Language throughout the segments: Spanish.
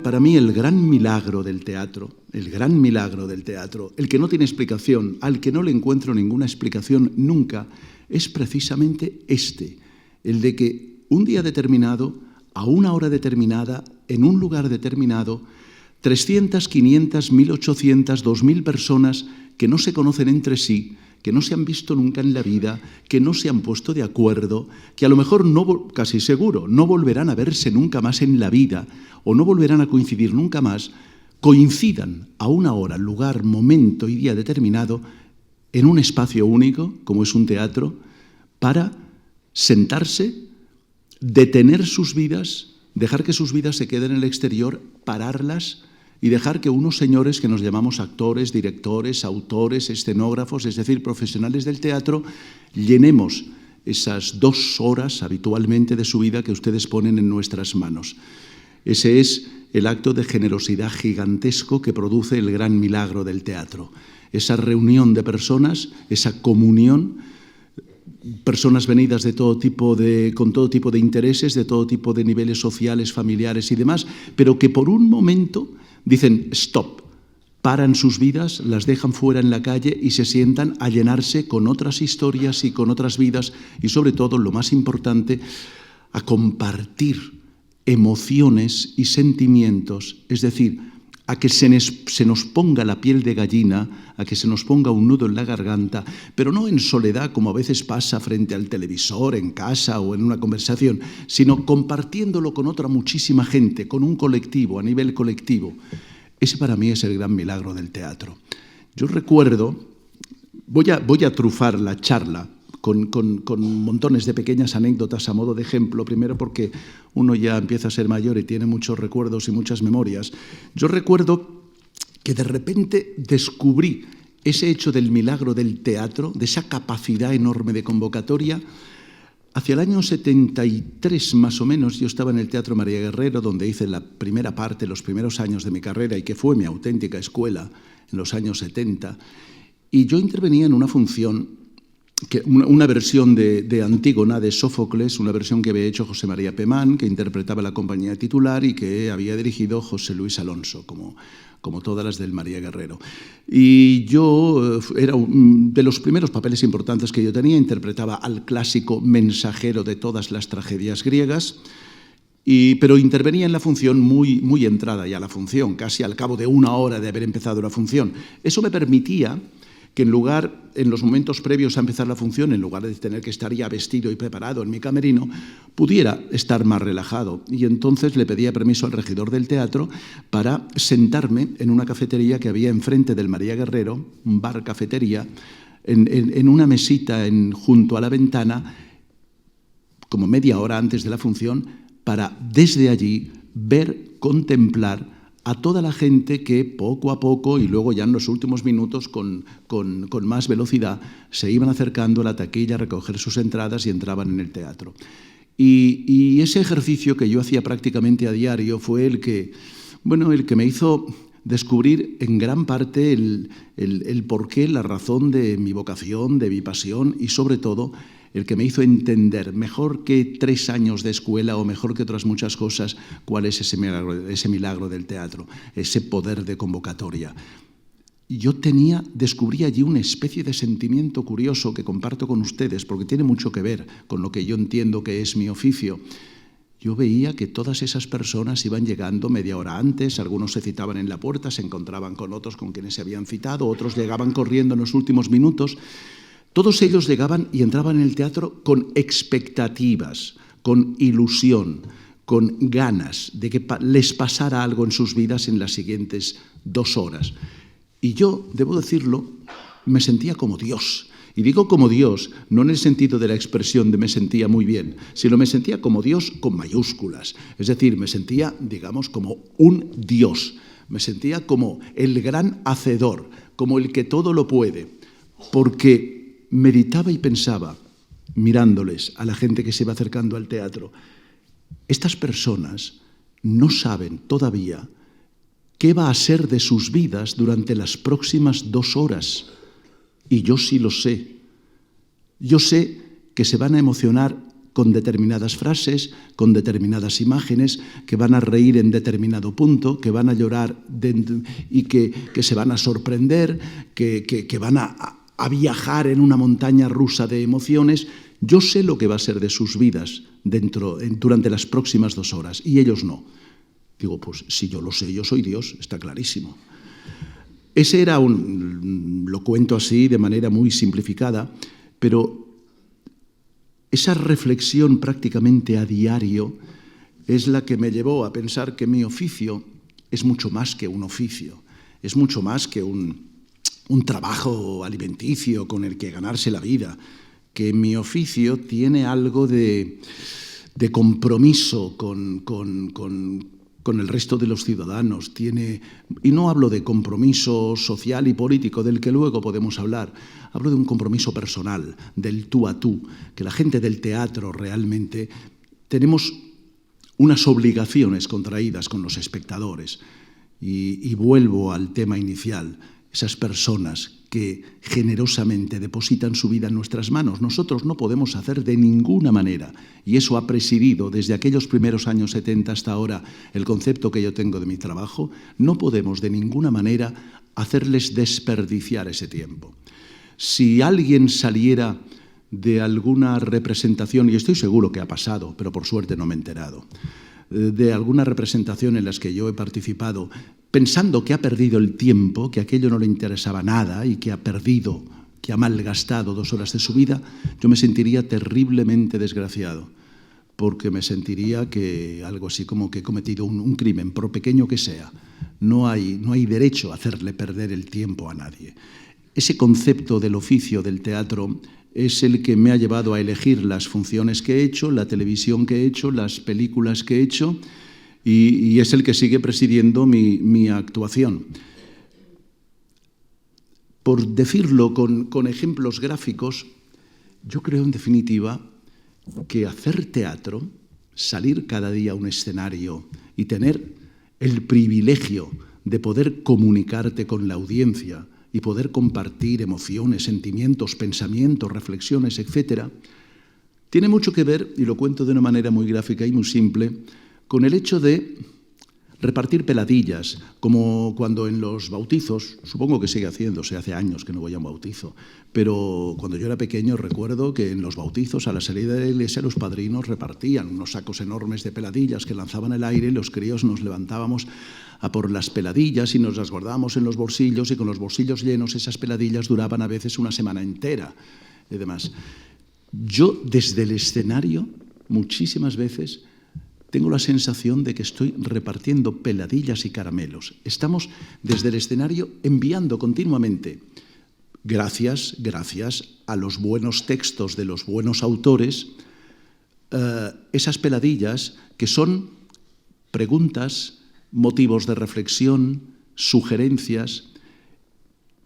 Para mí el gran milagro del teatro, el que no tiene explicación, al que no le encuentro ninguna explicación nunca, es precisamente el de que un día determinado, a una hora determinada, en un lugar determinado, 300, 500, 1.800, 2.000 personas que no se conocen entre sí, que no se han visto nunca en la vida, que no se han puesto de acuerdo, que a lo mejor, casi seguro, no volverán a verse nunca más en la vida o no volverán a coincidir nunca más, coincidan a una hora, lugar, momento y día determinado en un espacio único, como es un teatro, para sentarse, detener sus vidas, dejar que sus vidas se queden en el exterior, pararlas y dejar que unos señores que nos llamamos actores, directores, autores, escenógrafos, es decir, profesionales del teatro, llenemos esas 2 horas habitualmente de su vida que ustedes ponen en nuestras manos. Ese es el acto de generosidad gigantesco que produce el gran milagro del teatro. Esa reunión de personas, esa comunión, personas venidas de todo tipo con todo tipo de intereses, de todo tipo de niveles sociales, familiares y demás, pero que por un momento dicen stop, paran sus vidas, las dejan fuera en la calle y se sientan a llenarse con otras historias y con otras vidas y sobre todo, lo más importante, a compartir emociones y sentimientos, es decir, a que se nos ponga la piel de gallina, a que se nos ponga un nudo en la garganta, pero no en soledad como a veces pasa frente al televisor, en casa o en una conversación, sino compartiéndolo con otra muchísima gente, con un colectivo, a nivel colectivo. Ese para mí es el gran milagro del teatro. Yo recuerdo, voy a trufar la charla con montones de pequeñas anécdotas a modo de ejemplo, primero porque uno ya empieza a ser mayor y tiene muchos recuerdos y muchas memorias. Yo recuerdo que de repente descubrí ese hecho del milagro del teatro, de esa capacidad enorme de convocatoria. Hacia el año 73 más o menos yo estaba en el Teatro María Guerrero, donde hice la primera parte, los primeros años de mi carrera y que fue mi auténtica escuela en los años 70, y yo intervenía en una función, una versión de Antígona, de Sófocles, una versión que había hecho José María Pemán, que interpretaba la compañía titular y que había dirigido José Luis Alonso, como todas las del María Guerrero. Y yo era de los primeros papeles importantes que yo tenía, interpretaba al clásico mensajero de todas las tragedias griegas, pero intervenía en la función muy entrada ya la función, casi al cabo de 1 hora de haber empezado la función. Eso me permitía que en los momentos previos a empezar la función, en lugar de tener que estar ya vestido y preparado en mi camerino, pudiera estar más relajado. Y entonces le pedía permiso al regidor del teatro para sentarme en una cafetería que había enfrente del María Guerrero, un bar-cafetería, en una mesita junto a la ventana, como media hora antes de la función, para desde allí ver, contemplar a toda la gente que poco a poco y luego ya en los últimos minutos con más velocidad se iban acercando a la taquilla a recoger sus entradas y entraban en el teatro. Y ese ejercicio que yo hacía prácticamente a diario fue el que me hizo descubrir en gran parte el porqué, la razón de mi vocación, de mi pasión y sobre todo el que me hizo entender, mejor que 3 años de escuela o mejor que otras muchas cosas, cuál es ese milagro del teatro, ese poder de convocatoria. Yo descubrí allí una especie de sentimiento curioso que comparto con ustedes, porque tiene mucho que ver con lo que yo entiendo que es mi oficio. Yo veía que todas esas personas iban llegando media hora antes, algunos se citaban en la puerta, se encontraban con otros con quienes se habían citado, otros llegaban corriendo en los últimos minutos. Todos ellos llegaban y entraban en el teatro con expectativas, con ilusión, con ganas de que les pasara algo en sus vidas en las siguientes 2 horas. Y yo, debo decirlo, me sentía como Dios. Y digo como Dios, no en el sentido de la expresión de me sentía muy bien, sino me sentía como Dios con mayúsculas. Es decir, me sentía, digamos, como un Dios. Me sentía como el gran hacedor, como el que todo lo puede. Porque meditaba y pensaba, mirándoles a la gente que se iba acercando al teatro, estas personas no saben todavía qué va a ser de sus vidas durante las próximas 2 horas. Y yo sí lo sé. Yo sé que se van a emocionar con determinadas frases, con determinadas imágenes, que van a reír en determinado punto, que van a llorar y que se van a sorprender, que van a viajar en una montaña rusa de emociones. Yo sé lo que va a ser de sus vidas durante las próximas 2 horas y ellos no. Digo, pues si yo lo sé, yo soy Dios, está clarísimo. Ese era lo cuento así de manera muy simplificada, pero esa reflexión prácticamente a diario es la que me llevó a pensar que mi oficio es mucho más que un oficio, es mucho más que un trabajo alimenticio con el que ganarse la vida, que mi oficio tiene algo de compromiso con el resto de los ciudadanos, y no hablo de compromiso social y político del que luego podemos hablar, hablo de un compromiso personal, del tú a tú, que la gente del teatro realmente tenemos unas obligaciones contraídas con los espectadores. Y vuelvo al tema inicial, esas personas que generosamente depositan su vida en nuestras manos. Nosotros no podemos hacer de ninguna manera, y eso ha presidido desde aquellos primeros años 70 hasta ahora el concepto que yo tengo de mi trabajo, no podemos de ninguna manera hacerles desperdiciar ese tiempo. Si alguien saliera de alguna representación, y estoy seguro que ha pasado, pero por suerte no me he enterado, de alguna representación en las que yo he participado, pensando que ha perdido el tiempo, que aquello no le interesaba nada y que ha perdido, que ha malgastado 2 horas de su vida, yo me sentiría terriblemente desgraciado, porque me sentiría que algo así como que he cometido un crimen, por pequeño que sea. No hay derecho a hacerle perder el tiempo a nadie. Ese concepto del oficio del teatro es el que me ha llevado a elegir las funciones que he hecho, la televisión que he hecho, las películas que he hecho, y es el que sigue presidiendo mi actuación. Por decirlo con ejemplos gráficos, yo creo en definitiva que hacer teatro, salir cada día a un escenario y tener el privilegio de poder comunicarte con la audiencia y poder compartir emociones, sentimientos, pensamientos, reflexiones, etc., tiene mucho que ver, y lo cuento de una manera muy gráfica y muy simple, con el hecho de repartir peladillas, como cuando en los bautizos, supongo que sigue haciéndose, hace años que no voy a un bautizo, pero cuando yo era pequeño recuerdo que en los bautizos, a la salida de la iglesia, los padrinos repartían unos sacos enormes de peladillas que lanzaban al aire y los críos nos levantábamos a por las peladillas y nos las guardábamos en los bolsillos, y con los bolsillos llenos esas peladillas duraban a veces una semana entera y demás. Yo desde el escenario muchísimas veces tengo la sensación de que estoy repartiendo peladillas y caramelos. Estamos desde el escenario enviando continuamente, gracias a los buenos textos de los buenos autores, esas peladillas que son preguntas, motivos de reflexión, sugerencias,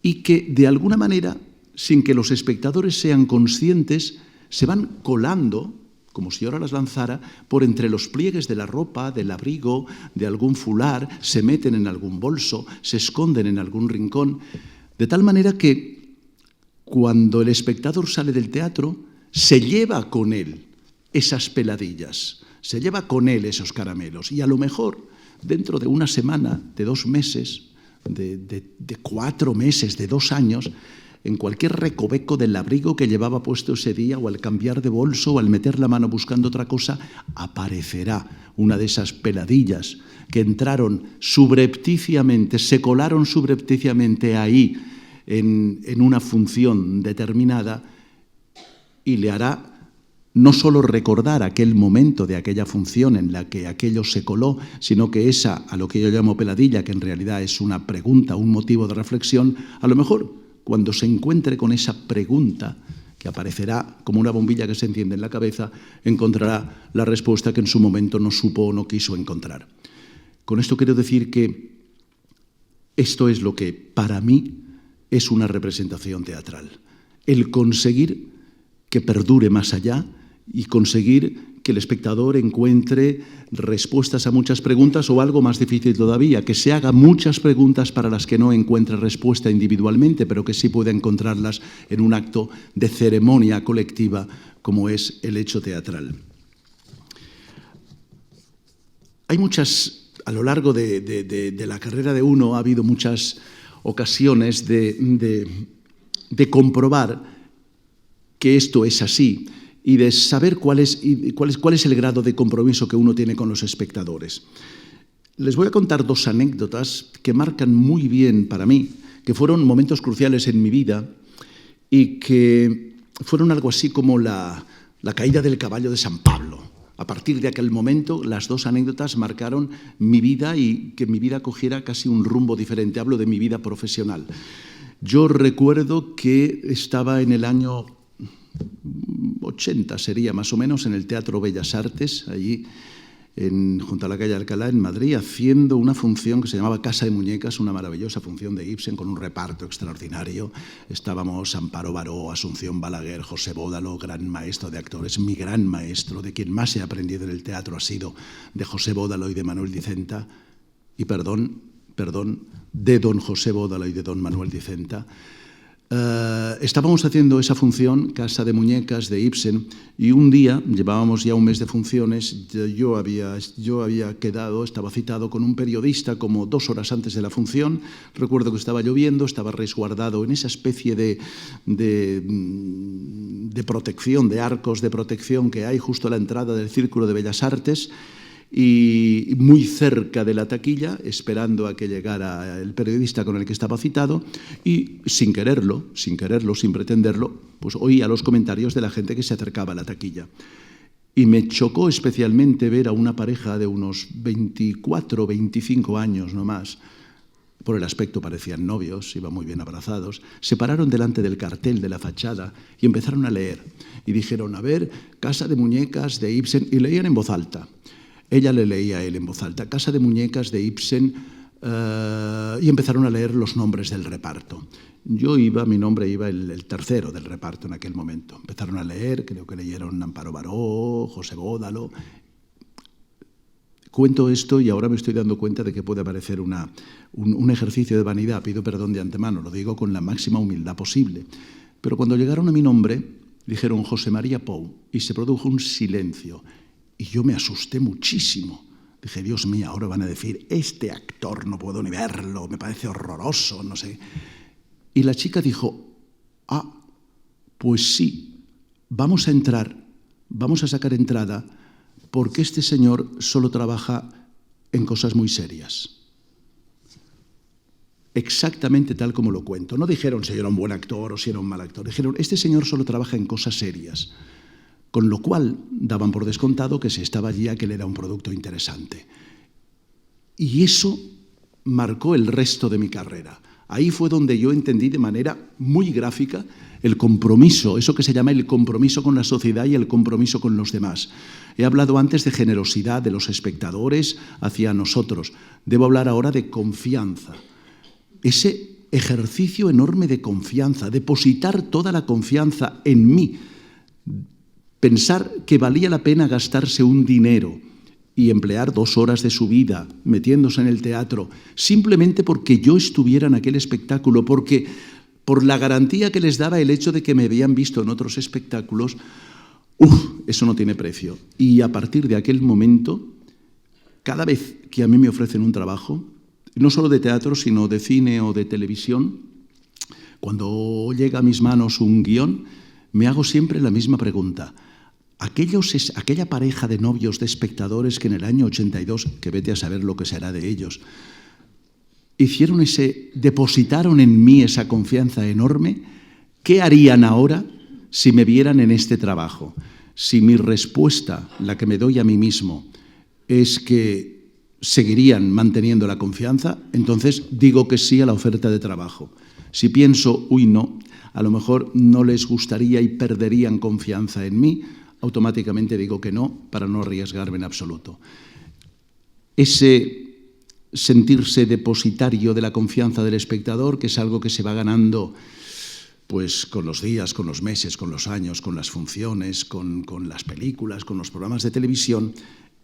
y que de alguna manera, sin que los espectadores sean conscientes, se van colando, como si ahora las lanzara, por entre los pliegues de la ropa, del abrigo, de algún fular, se meten en algún bolso, se esconden en algún rincón, de tal manera que cuando el espectador sale del teatro, se lleva con él esas peladillas, se lleva con él esos caramelos, y a lo mejor dentro de una semana, de 2 meses, de 4 meses, de 2 años, en cualquier recoveco del abrigo que llevaba puesto ese día, o al cambiar de bolso, o al meter la mano buscando otra cosa, aparecerá una de esas peladillas que entraron subrepticiamente, se colaron subrepticiamente ahí en una función determinada, y le hará no solo recordar aquel momento de aquella función en la que aquello se coló, sino que esa, a lo que yo llamo peladilla, que en realidad es una pregunta, un motivo de reflexión, a lo mejor cuando se encuentre con esa pregunta, que aparecerá como una bombilla que se enciende en la cabeza, encontrará la respuesta que en su momento no supo o no quiso encontrar. Con esto quiero decir que esto es lo que para mí es una representación teatral. El conseguir que perdure más allá y conseguir que el espectador encuentre respuestas a muchas preguntas, o algo más difícil todavía, que se haga muchas preguntas para las que no encuentre respuesta individualmente, pero que sí pueda encontrarlas en un acto de ceremonia colectiva como es el hecho teatral. Hay muchas, a lo largo de la carrera de uno, ha habido muchas ocasiones de comprobar que esto es así y de saber cuál es el grado de compromiso que uno tiene con los espectadores. Les voy a contar dos anécdotas que marcan muy bien para mí, que fueron momentos cruciales en mi vida y que fueron algo así como la caída del caballo de San Pablo. A partir de aquel momento, las dos anécdotas marcaron mi vida y que mi vida cogiera casi un rumbo diferente. Hablo de mi vida profesional. Yo recuerdo que estaba en el año 80, sería más o menos, en el Teatro Bellas Artes, allí junto a la calle Alcalá, en Madrid, haciendo una función que se llamaba Casa de Muñecas, una maravillosa función de Ibsen con un reparto extraordinario. Estábamos Amparo Baró, Asunción Balaguer, José Bódalo, gran maestro de actores, mi gran maestro, de quien más he aprendido en el teatro ha sido de José Bódalo y de Manuel Dicenta, y perdón, de don José Bódalo y de don Manuel Dicenta. Estábamos haciendo esa función, Casa de Muñecas, de Ibsen, y un día, llevábamos ya un mes de funciones, yo había quedado, estaba citado con un periodista como 2 horas antes de la función. Recuerdo que estaba lloviendo, estaba resguardado en esa especie de protección, de arcos de protección que hay justo a la entrada del Círculo de Bellas Artes, y muy cerca de la taquilla, esperando a que llegara el periodista con el que estaba citado, y sin quererlo, sin pretenderlo, pues oía los comentarios de la gente que se acercaba a la taquilla. Y me chocó especialmente ver a una pareja de unos 24, 25 años no más. Por el aspecto parecían novios, iban muy bien abrazados. Se pararon delante del cartel de la fachada y empezaron a leer. Y dijeron, a ver, Casa de Muñecas de Ibsen, y leían en voz alta. Ella le leía a él en voz alta, Casa de Muñecas de Ibsen, y empezaron a leer los nombres del reparto. Mi nombre iba el tercero del reparto en aquel momento. Empezaron a leer, creo que leyeron Amparo Baró, José Bódalo. Cuento esto y ahora me estoy dando cuenta de que puede parecer un ejercicio de vanidad. Pido perdón de antemano, lo digo con la máxima humildad posible. Pero cuando llegaron a mi nombre, dijeron José María Pou, y se produjo un silencio. Y yo me asusté muchísimo. Dije, Dios mío, ahora van a decir, este actor no puedo ni verlo, me parece horroroso, no sé. Y la chica dijo, pues sí, vamos a entrar, vamos a sacar entrada, porque este señor solo trabaja en cosas muy serias. Exactamente tal como lo cuento. No dijeron si era un buen actor o si era un mal actor. Dijeron, este señor solo trabaja en cosas serias. Con lo cual daban por descontado que si estaba allí, que él era un producto interesante. Y eso marcó el resto de mi carrera. Ahí fue donde yo entendí de manera muy gráfica el compromiso, eso que se llama el compromiso con la sociedad y el compromiso con los demás. He hablado antes de generosidad de los espectadores hacia nosotros. Debo hablar ahora de confianza. Ese ejercicio enorme de confianza, depositar toda la confianza en mí, pensar que valía la pena gastarse un dinero y emplear 2 horas de su vida metiéndose en el teatro simplemente porque yo estuviera en aquel espectáculo, porque por la garantía que les daba el hecho de que me habían visto en otros espectáculos, eso no tiene precio. Y a partir de aquel momento, cada vez que a mí me ofrecen un trabajo, no solo de teatro, sino de cine o de televisión, cuando llega a mis manos un guión, me hago siempre la misma pregunta. Aquella pareja de novios, de espectadores que en el año 82, que vete a saber lo que será de ellos, depositaron en mí esa confianza enorme, ¿qué harían ahora si me vieran en este trabajo? Si mi respuesta, la que me doy a mí mismo, es que seguirían manteniendo la confianza, entonces digo que sí a la oferta de trabajo. Si pienso, no, a lo mejor no les gustaría y perderían confianza en mí, automáticamente digo que no, para no arriesgarme en absoluto. Ese sentirse depositario de la confianza del espectador, que es algo que se va ganando pues con los días, con los meses, con los años, con las funciones, con las películas, con los programas de televisión,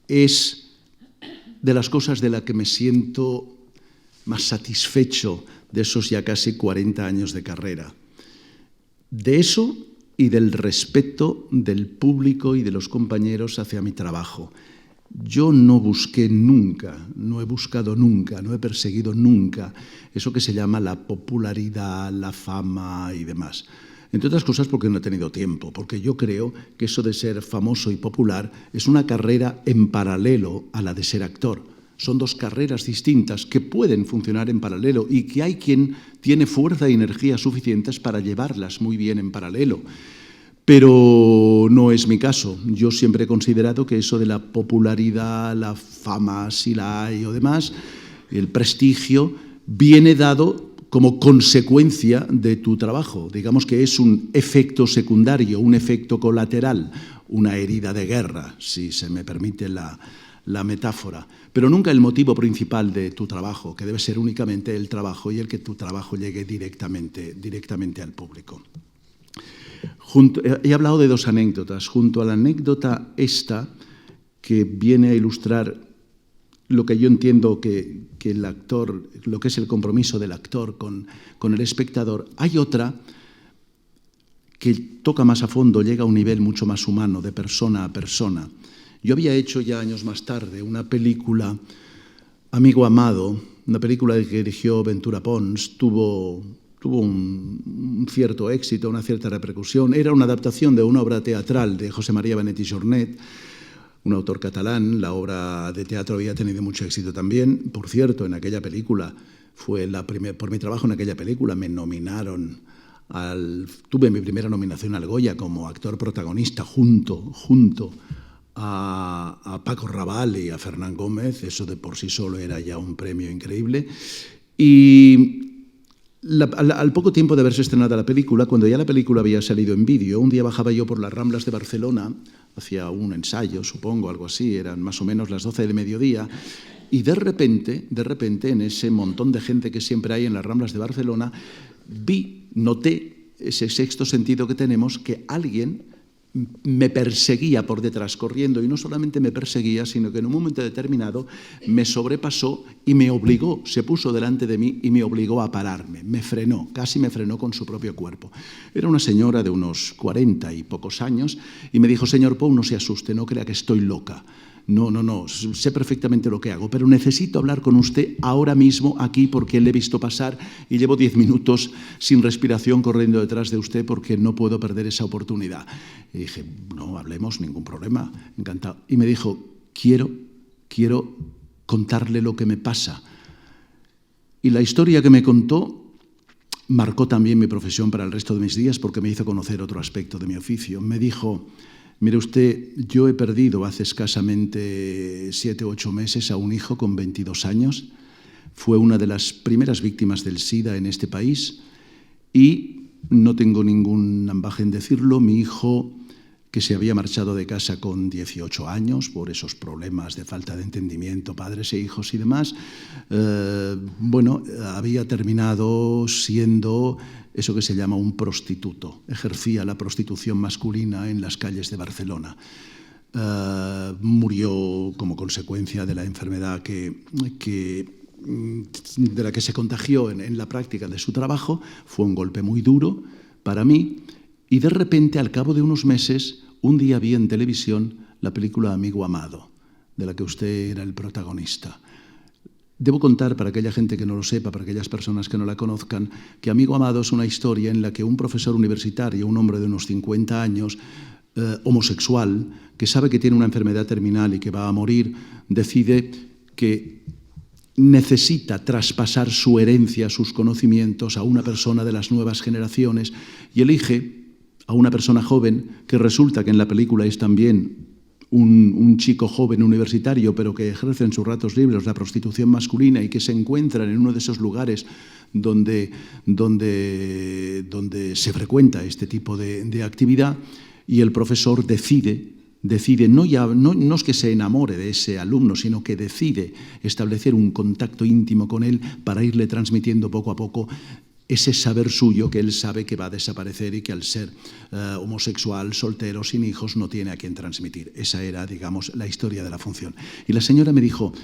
es de las cosas de las que me siento más satisfecho de esos ya casi 40 años de carrera. De eso y del respeto del público y de los compañeros hacia mi trabajo. Yo no busqué nunca, no he buscado nunca, no he perseguido nunca eso que se llama la popularidad, la fama y demás. Entre otras cosas porque no he tenido tiempo, porque yo creo que eso de ser famoso y popular es una carrera en paralelo a la de ser actor. Son dos carreras distintas que pueden funcionar en paralelo y que hay quien tiene fuerza y energía suficientes para llevarlas muy bien en paralelo. Pero no es mi caso. Yo siempre he considerado que eso de la popularidad, la fama, si la hay o demás, el prestigio, viene dado como consecuencia de tu trabajo. Digamos que es un efecto secundario, un efecto colateral, una herida de guerra, si se me permite la metáfora. Pero nunca el motivo principal de tu trabajo, que debe ser únicamente el trabajo y el que tu trabajo llegue directamente al público. He hablado de dos anécdotas. Junto a la anécdota esta, que viene a ilustrar lo que yo entiendo que el actor, lo que es el compromiso del actor con el espectador, hay otra que toca más a fondo, llega a un nivel mucho más humano, de persona a persona. Yo había hecho ya años más tarde una película, Amigo Amado, una película que dirigió Ventura Pons, tuvo un cierto éxito, una cierta repercusión. Era una adaptación de una obra teatral de José María Benet i Jornet, un autor catalán. La obra de teatro había tenido mucho éxito también. Por cierto, en aquella película, por mi trabajo en aquella película, me nominaron tuve mi primera nominación al Goya como actor protagonista junto a Paco Rabanne y a Fernán Gómez. Eso de por sí solo era ya un premio increíble. Y al poco tiempo de haberse estrenado la película, cuando ya la película había salido en vídeo, un día bajaba yo por las Ramblas de Barcelona, hacía un ensayo, supongo, algo así, eran más o menos las 12 del mediodía, y de repente, en ese montón de gente que siempre hay en las Ramblas de Barcelona, noté ese sexto sentido que tenemos, que alguien me perseguía por detrás corriendo, y no solamente me perseguía, sino que en un momento determinado me sobrepasó y me obligó, se puso delante de mí y me obligó a pararme, me frenó, casi me frenó con su propio cuerpo. Era una señora de unos 40 y pocos años y me dijo: señor Pou, no se asuste, no crea que estoy loca. No, sé perfectamente lo que hago, pero necesito hablar con usted ahora mismo aquí porque le he visto pasar y llevo 10 minutos sin respiración corriendo detrás de usted porque no puedo perder esa oportunidad. Y dije: no, hablemos, ningún problema, encantado. Y me dijo: quiero contarle lo que me pasa. Y la historia que me contó marcó también mi profesión para el resto de mis días porque me hizo conocer otro aspecto de mi oficio. Me dijo: mire usted, yo he perdido hace escasamente 7 u 8 meses a un hijo con 22 años. Fue una de las primeras víctimas del SIDA en este país y no tengo ningún ambaje en decirlo, mi hijo, que se había marchado de casa con 18 años por esos problemas de falta de entendimiento, padres e hijos y demás, había terminado siendo eso que se llama un prostituto. Ejercía la prostitución masculina en las calles de Barcelona. Murió como consecuencia de la enfermedad de la que se contagió en la práctica de su trabajo. Fue un golpe muy duro para mí. Y de repente, al cabo de unos meses, un día vi en televisión la película Amigo Amado, de la que usted era el protagonista. Debo contar, para aquella gente que no lo sepa, para aquellas personas que no la conozcan, que Amigo Amado es una historia en la que un profesor universitario, un hombre de unos 50 años, homosexual, que sabe que tiene una enfermedad terminal y que va a morir, decide que necesita traspasar su herencia, sus conocimientos a una persona de las nuevas generaciones y elige a una persona joven que resulta que en la película es también un chico joven universitario, pero que ejerce en sus ratos libres la prostitución masculina y que se encuentran en uno de esos lugares donde se frecuenta este tipo de actividad, y el profesor decide no es que se enamore de ese alumno, sino que decide establecer un contacto íntimo con él para irle transmitiendo poco a poco ese saber suyo que él sabe que va a desaparecer y que al ser homosexual, soltero, sin hijos, no tiene a quien transmitir. Esa era, digamos, la historia de la función. Y la señora me dijo,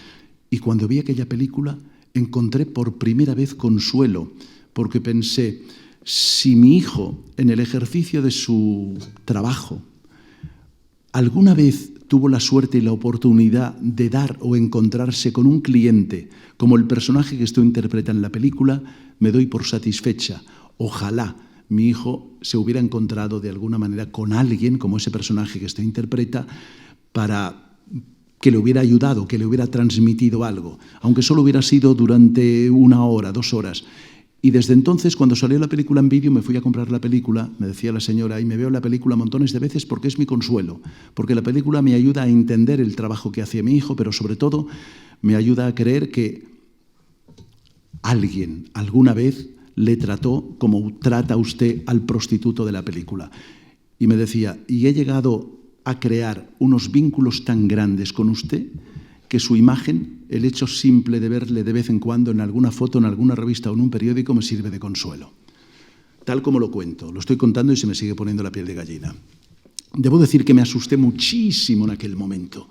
y cuando vi aquella película encontré por primera vez consuelo, porque pensé, si mi hijo, en el ejercicio de su trabajo, alguna vez tuvo la suerte y la oportunidad de dar o encontrarse con un cliente como el personaje que usted interpreta en la película, me doy por satisfecha. Ojalá mi hijo se hubiera encontrado de alguna manera con alguien como ese personaje que usted interpreta para que le hubiera ayudado, que le hubiera transmitido algo, aunque solo hubiera sido durante 1 hora, 2 horas. Y desde entonces, cuando salió la película en vídeo, me fui a comprar la película, me decía la señora, y me veo la película montones de veces porque es mi consuelo, porque la película me ayuda a entender el trabajo que hacía mi hijo, pero sobre todo me ayuda a creer que alguien alguna vez le trató como trata usted al prostituto de la película. Y me decía, y he llegado a crear unos vínculos tan grandes con usted que su imagen, el hecho simple de verle de vez en cuando en alguna foto, en alguna revista o en un periódico, me sirve de consuelo. Tal como lo cuento, lo estoy contando y se me sigue poniendo la piel de gallina. Debo decir que me asusté muchísimo en aquel momento.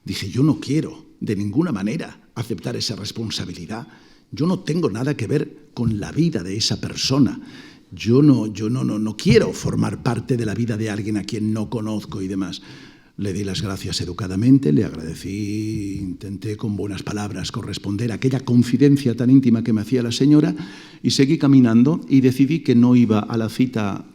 Dije, yo no quiero de ninguna manera aceptar esa responsabilidad. Yo no tengo nada que ver con la vida de esa persona. Yo no quiero formar parte de la vida de alguien a quien no conozco y demás. Le di las gracias educadamente, le agradecí, intenté con buenas palabras corresponder a aquella confidencia tan íntima que me hacía la señora y seguí caminando y decidí que no iba a la cita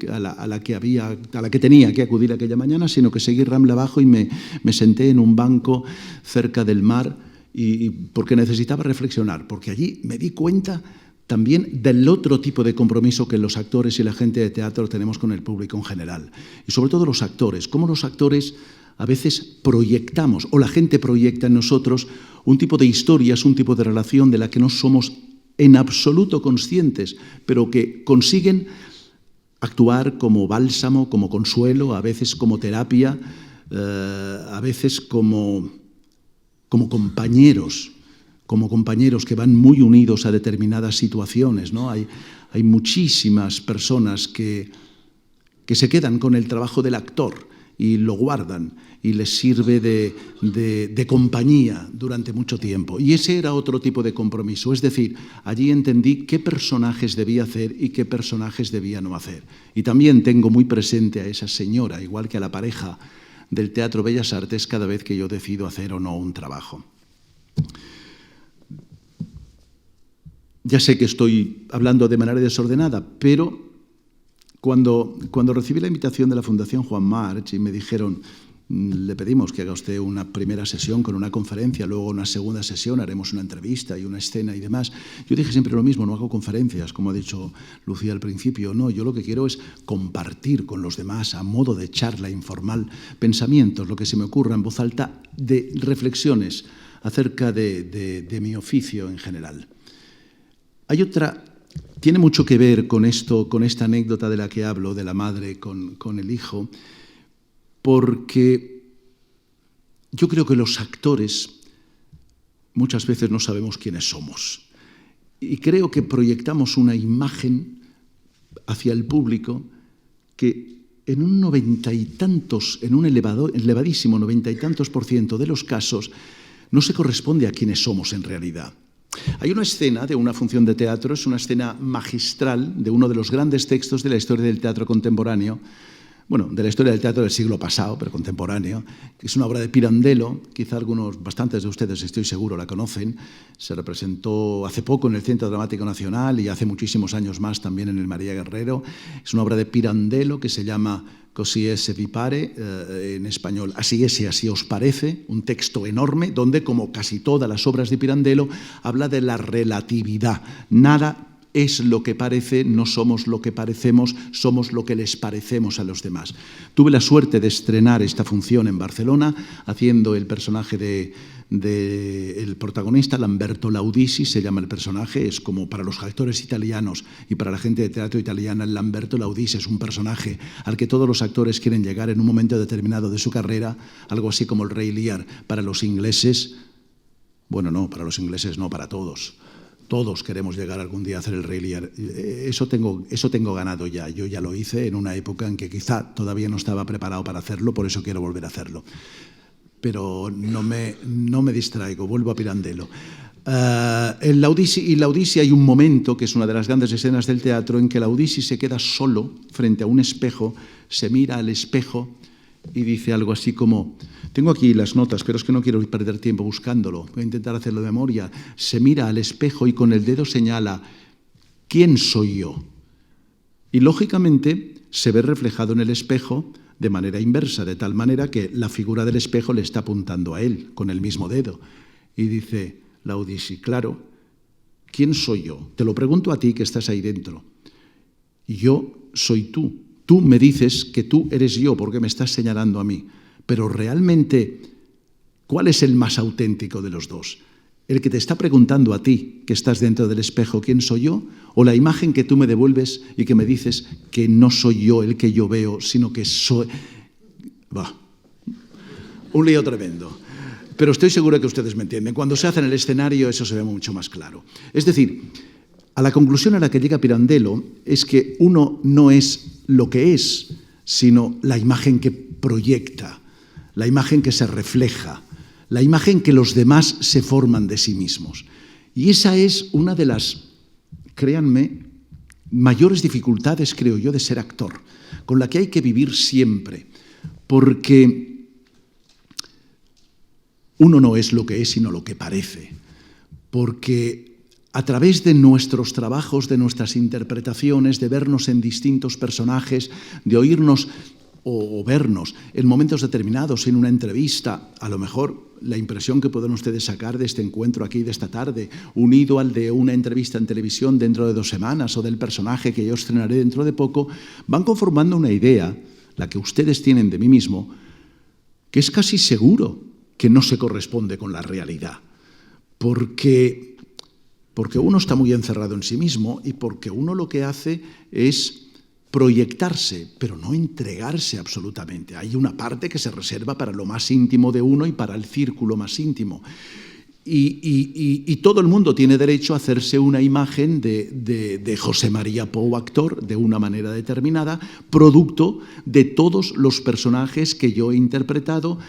a la que tenía que acudir aquella mañana, sino que seguí Rambla abajo y me senté en un banco cerca del mar y porque necesitaba reflexionar, porque allí me di cuenta también del otro tipo de compromiso que los actores y la gente de teatro tenemos con el público en general. Y sobre todo los actores, cómo los actores a veces proyectamos, o la gente proyecta en nosotros, un tipo de historias, un tipo de relación de la que no somos en absoluto conscientes, pero que consiguen actuar como bálsamo, como consuelo, a veces como terapia, a veces como compañeros que van muy unidos a determinadas situaciones, ¿no? Hay muchísimas personas que se quedan con el trabajo del actor y lo guardan y les sirve de compañía durante mucho tiempo. Y ese era otro tipo de compromiso. Es decir, allí entendí qué personajes debía hacer y qué personajes debía no hacer. Y también tengo muy presente a esa señora, igual que a la pareja del Teatro Bellas Artes, cada vez que yo decido hacer o no un trabajo. Ya sé que estoy hablando de manera desordenada, pero cuando recibí la invitación de la Fundación Juan March y me dijeron, le pedimos que haga usted una primera sesión con una conferencia, luego una segunda sesión, haremos una entrevista y una escena y demás. Yo dije siempre lo mismo, no hago conferencias, como ha dicho Lucía al principio. No, yo lo que quiero es compartir con los demás, a modo de charla informal, pensamientos, lo que se me ocurra en voz alta, de reflexiones acerca de mi oficio en general. Hay otra, tiene mucho que ver con esto, con esta anécdota de la que hablo, de la madre con el hijo, porque yo creo que los actores muchas veces no sabemos quiénes somos. Y creo que proyectamos una imagen hacia el público que en un 90 y tantos, en un elevadísimo 90 y tantos % de los casos, no se corresponde a quiénes somos en realidad. Hay una escena de una función de teatro, es una escena magistral de uno de los grandes textos de la historia del teatro contemporáneo, bueno, de la historia del teatro del siglo pasado, pero contemporáneo, que es una obra de Pirandello, quizá bastantes de ustedes, estoy seguro, la conocen. Se representó hace poco en el Centro Dramático Nacional y hace muchísimos años más también en el María Guerrero. Es una obra de Pirandello que se llama Così è se vi pare, en español, Así es y así os parece, un texto enorme donde, como casi todas las obras de Pirandello, habla de la relatividad. Nada es lo que parece, no somos lo que parecemos, somos lo que les parecemos a los demás. Tuve la suerte de estrenar esta función en Barcelona, haciendo el personaje del protagonista, Lamberto Laudisi, se llama el personaje, es como para los actores italianos y para la gente de teatro italiana, el Lamberto Laudisi es un personaje al que todos los actores quieren llegar en un momento determinado de su carrera, algo así como el Rey Lear. Para los ingleses, bueno, no, para los ingleses no, para todos. Todos queremos llegar algún día a hacer el Rey Lear. Eso tengo ganado ya. Yo ya lo hice en una época en que quizá todavía no estaba preparado para hacerlo, por eso quiero volver a hacerlo. Pero no me distraigo, vuelvo a Pirandello. En Laudisi hay un momento, que es una de las grandes escenas del teatro, en que Laudisi se queda solo frente a un espejo, se mira al espejo y dice algo así como, tengo aquí las notas, pero es que no quiero perder tiempo buscándolo, voy a intentar hacerlo de memoria. Se mira al espejo y con el dedo señala, ¿quién soy yo? Y lógicamente se ve reflejado en el espejo de manera inversa, de tal manera que la figura del espejo le está apuntando a él con el mismo dedo. Y dice Laodici, claro, ¿quién soy yo? Te lo pregunto a ti que estás ahí dentro. Y yo soy tú. Tú me dices que tú eres yo porque me estás señalando a mí. Pero realmente, ¿cuál es el más auténtico de los dos? ¿El que te está preguntando a ti, que estás dentro del espejo, quién soy yo? ¿O la imagen que tú me devuelves y que me dices que no soy yo el que yo veo, sino que soy... Bah, un lío tremendo. Pero estoy seguro que ustedes me entienden. Cuando se hace en el escenario eso se ve mucho más claro. Es decir, a la conclusión a la que llega Pirandello es que uno no es lo que es, sino la imagen que proyecta, la imagen que se refleja, la imagen que los demás se forman de sí mismos. Y esa es una de las, créanme, mayores dificultades, creo yo, de ser actor, con la que hay que vivir siempre, porque uno no es lo que es, sino lo que parece, porque a través de nuestros trabajos, de nuestras interpretaciones, de vernos en distintos personajes, de oírnos o vernos en momentos determinados, en una entrevista, a lo mejor la impresión que pueden ustedes sacar de este encuentro aquí de esta tarde, unido al de una entrevista en televisión dentro de 2 semanas o del personaje que yo estrenaré dentro de poco, van conformando una idea, la que ustedes tienen de mí mismo, que es casi seguro que no se corresponde con la realidad, porque uno está muy encerrado en sí mismo y porque uno lo que hace es proyectarse, pero no entregarse absolutamente. Hay una parte que se reserva para lo más íntimo de uno y para el círculo más íntimo. Y todo el mundo tiene derecho a hacerse una imagen de José María Pou, actor, de una manera determinada, producto de todos los personajes que yo he interpretado.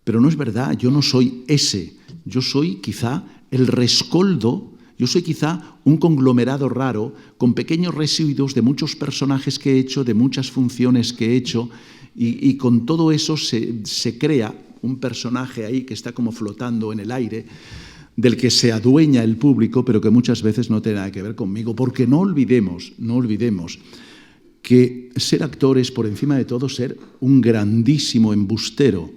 Pero no es verdad, yo no soy ese. Yo soy quizá el rescoldo. Yo soy quizá un conglomerado raro con pequeños residuos de muchos personajes que he hecho, de muchas funciones que he hecho, y con todo eso se crea un personaje ahí que está como flotando en el aire, del que se adueña el público, pero que muchas veces no tiene nada que ver conmigo, porque no olvidemos que ser actor es, por encima de todo, ser un grandísimo embustero.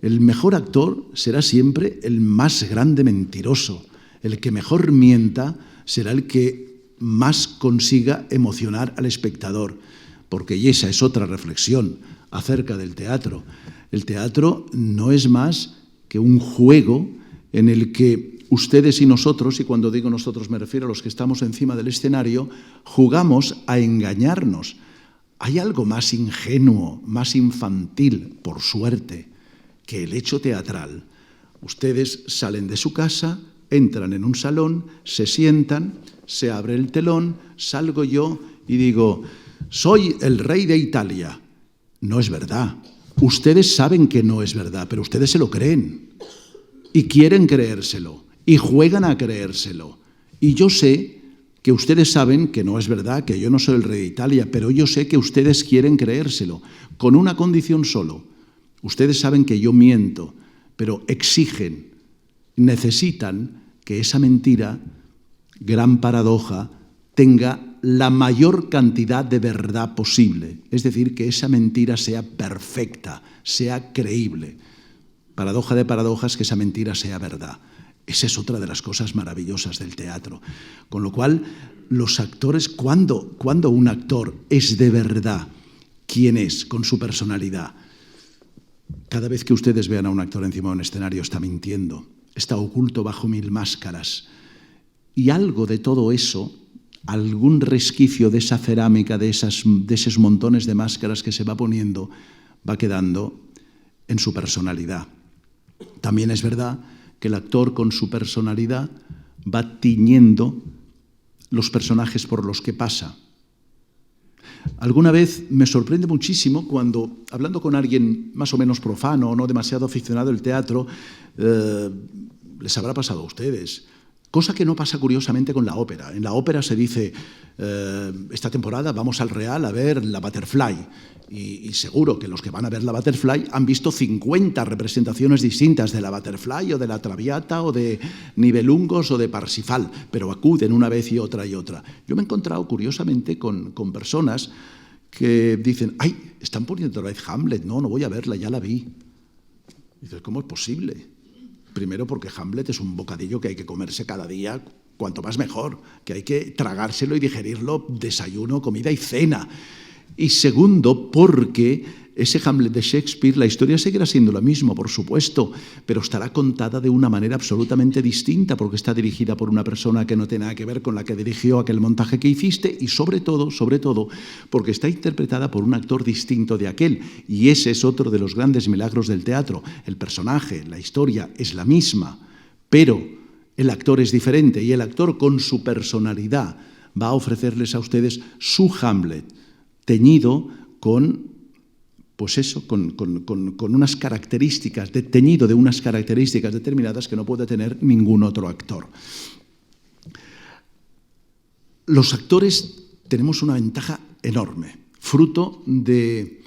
El mejor actor será siempre el más grande mentiroso. El que mejor mienta será el que más consiga emocionar al espectador, porque y esa es otra reflexión acerca del teatro. El teatro no es más que un juego en el que ustedes y nosotros, y cuando digo nosotros me refiero a los que estamos encima del escenario, jugamos a engañarnos. Hay algo más ingenuo, más infantil, por suerte, que el hecho teatral. Ustedes salen de su casa, entran en un salón, se sientan, se abre el telón, salgo yo y digo, soy el rey de Italia. No es verdad. Ustedes saben que no es verdad, pero ustedes se lo creen y quieren creérselo y juegan a creérselo. Y yo sé que ustedes saben que no es verdad, que yo no soy el rey de Italia, pero yo sé que ustedes quieren creérselo, con una condición solo. Ustedes saben que yo miento, pero exigen, necesitan que esa mentira, gran paradoja, tenga la mayor cantidad de verdad posible. Es decir, que esa mentira sea perfecta, sea creíble. Paradoja de paradojas, que esa mentira sea verdad. Esa es otra de las cosas maravillosas del teatro. Con lo cual, los actores, cuando un actor es de verdad quien es, con su personalidad, cada vez que ustedes vean a un actor encima de un escenario está mintiendo, está oculto bajo 1000 máscaras. Y algo de todo eso, algún resquicio de esa cerámica, de esos montones de máscaras que se va poniendo, va quedando en su personalidad. También es verdad que el actor con su personalidad va tiñendo los personajes por los que pasa. Alguna vez me sorprende muchísimo cuando, hablando con alguien más o menos profano o no demasiado aficionado al teatro, les habrá pasado a ustedes, cosa que no pasa curiosamente con la ópera. En la ópera se dice, esta temporada vamos al Real a ver la Butterfly. Y seguro que los que van a ver la Butterfly han visto 50 representaciones distintas de la Butterfly o de la Traviata o de Nibelungos o de Parsifal, pero acuden una vez y otra y otra. Yo me he encontrado curiosamente con personas que dicen, ¡ay, están poniendo otra vez Hamlet! No voy a verla, ya la vi. Y dices, ¿cómo es posible? Primero porque Hamlet es un bocadillo que hay que comerse cada día, cuanto más mejor, que hay que tragárselo y digerirlo desayuno, comida y cena. Y segundo, porque ese Hamlet de Shakespeare, la historia seguirá siendo la misma, por supuesto, pero estará contada de una manera absolutamente distinta, porque está dirigida por una persona que no tiene nada que ver con la que dirigió aquel montaje que hiciste, y sobre todo, porque está interpretada por un actor distinto de aquel. Y ese es otro de los grandes milagros del teatro. El personaje, la historia es la misma, pero el actor es diferente, y el actor con su personalidad va a ofrecerles a ustedes su Hamlet, teñido con, pues eso, con unas características, teñido de unas características determinadas que no puede tener ningún otro actor. Los actores tenemos una ventaja enorme, fruto de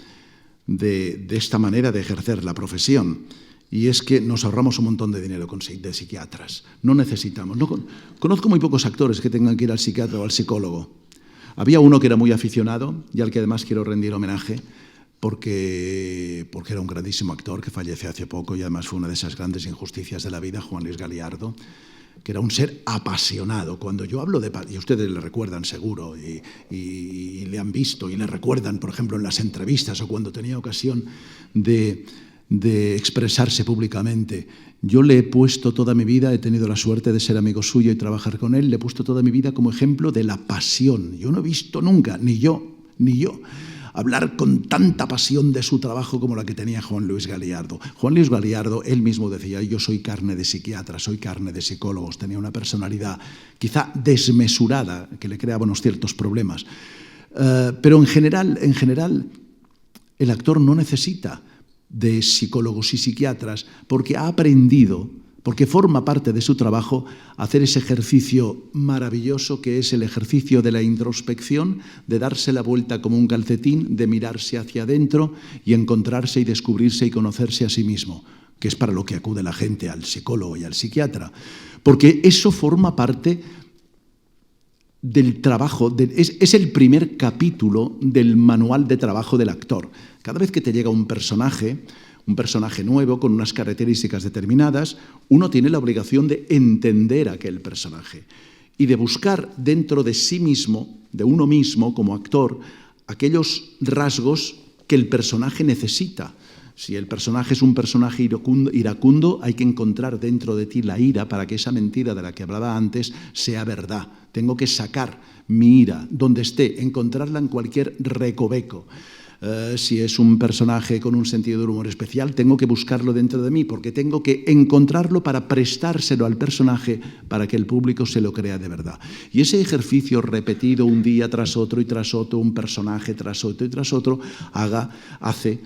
esta manera de ejercer la profesión, y es que nos ahorramos un montón de dinero de psiquiatras. No necesitamos. Conozco muy pocos actores que tengan que ir al psiquiatra o al psicólogo. Había uno que era muy aficionado y al que además quiero rendir homenaje porque era un grandísimo actor que falleció hace poco y además fue una de esas grandes injusticias de la vida, Juan Luis Galiardo, que era un ser apasionado. Cuando yo hablo y ustedes le recuerdan seguro y le han visto y le recuerdan, por ejemplo, en las entrevistas o cuando tenía ocasión de expresarse públicamente. Yo le he puesto toda mi vida, he tenido la suerte de ser amigo suyo y trabajar con él, le he puesto toda mi vida como ejemplo de la pasión. Yo no he visto nunca, ni yo, hablar con tanta pasión de su trabajo como la que tenía Juan Luis Galiardo. Juan Luis Galiardo, él mismo decía, yo soy carne de psiquiatra, soy carne de psicólogos, tenía una personalidad quizá desmesurada que le creaba unos ciertos problemas. Pero en general, el actor no necesita de psicólogos y psiquiatras, porque ha aprendido, porque forma parte de su trabajo, hacer ese ejercicio maravilloso que es el ejercicio de la introspección, de darse la vuelta como un calcetín, de mirarse hacia adentro y encontrarse y descubrirse y conocerse a sí mismo, que es para lo que acude la gente al psicólogo y al psiquiatra, porque eso forma parte del trabajo, es el primer capítulo del manual de trabajo del actor. Cada vez que te llega un personaje nuevo con unas características determinadas, uno tiene la obligación de entender aquel personaje y de buscar dentro de sí mismo, de uno mismo como actor, aquellos rasgos que el personaje necesita. Si el personaje es un personaje iracundo, hay que encontrar dentro de ti la ira para que esa mentira de la que hablaba antes sea verdad. Tengo que sacar mi ira donde esté, encontrarla en cualquier recoveco. Si es un personaje con un sentido del humor especial, tengo que buscarlo dentro de mí, porque tengo que encontrarlo para prestárselo al personaje para que el público se lo crea de verdad. Y ese ejercicio repetido un día tras otro y tras otro, un personaje tras otro y tras otro, hace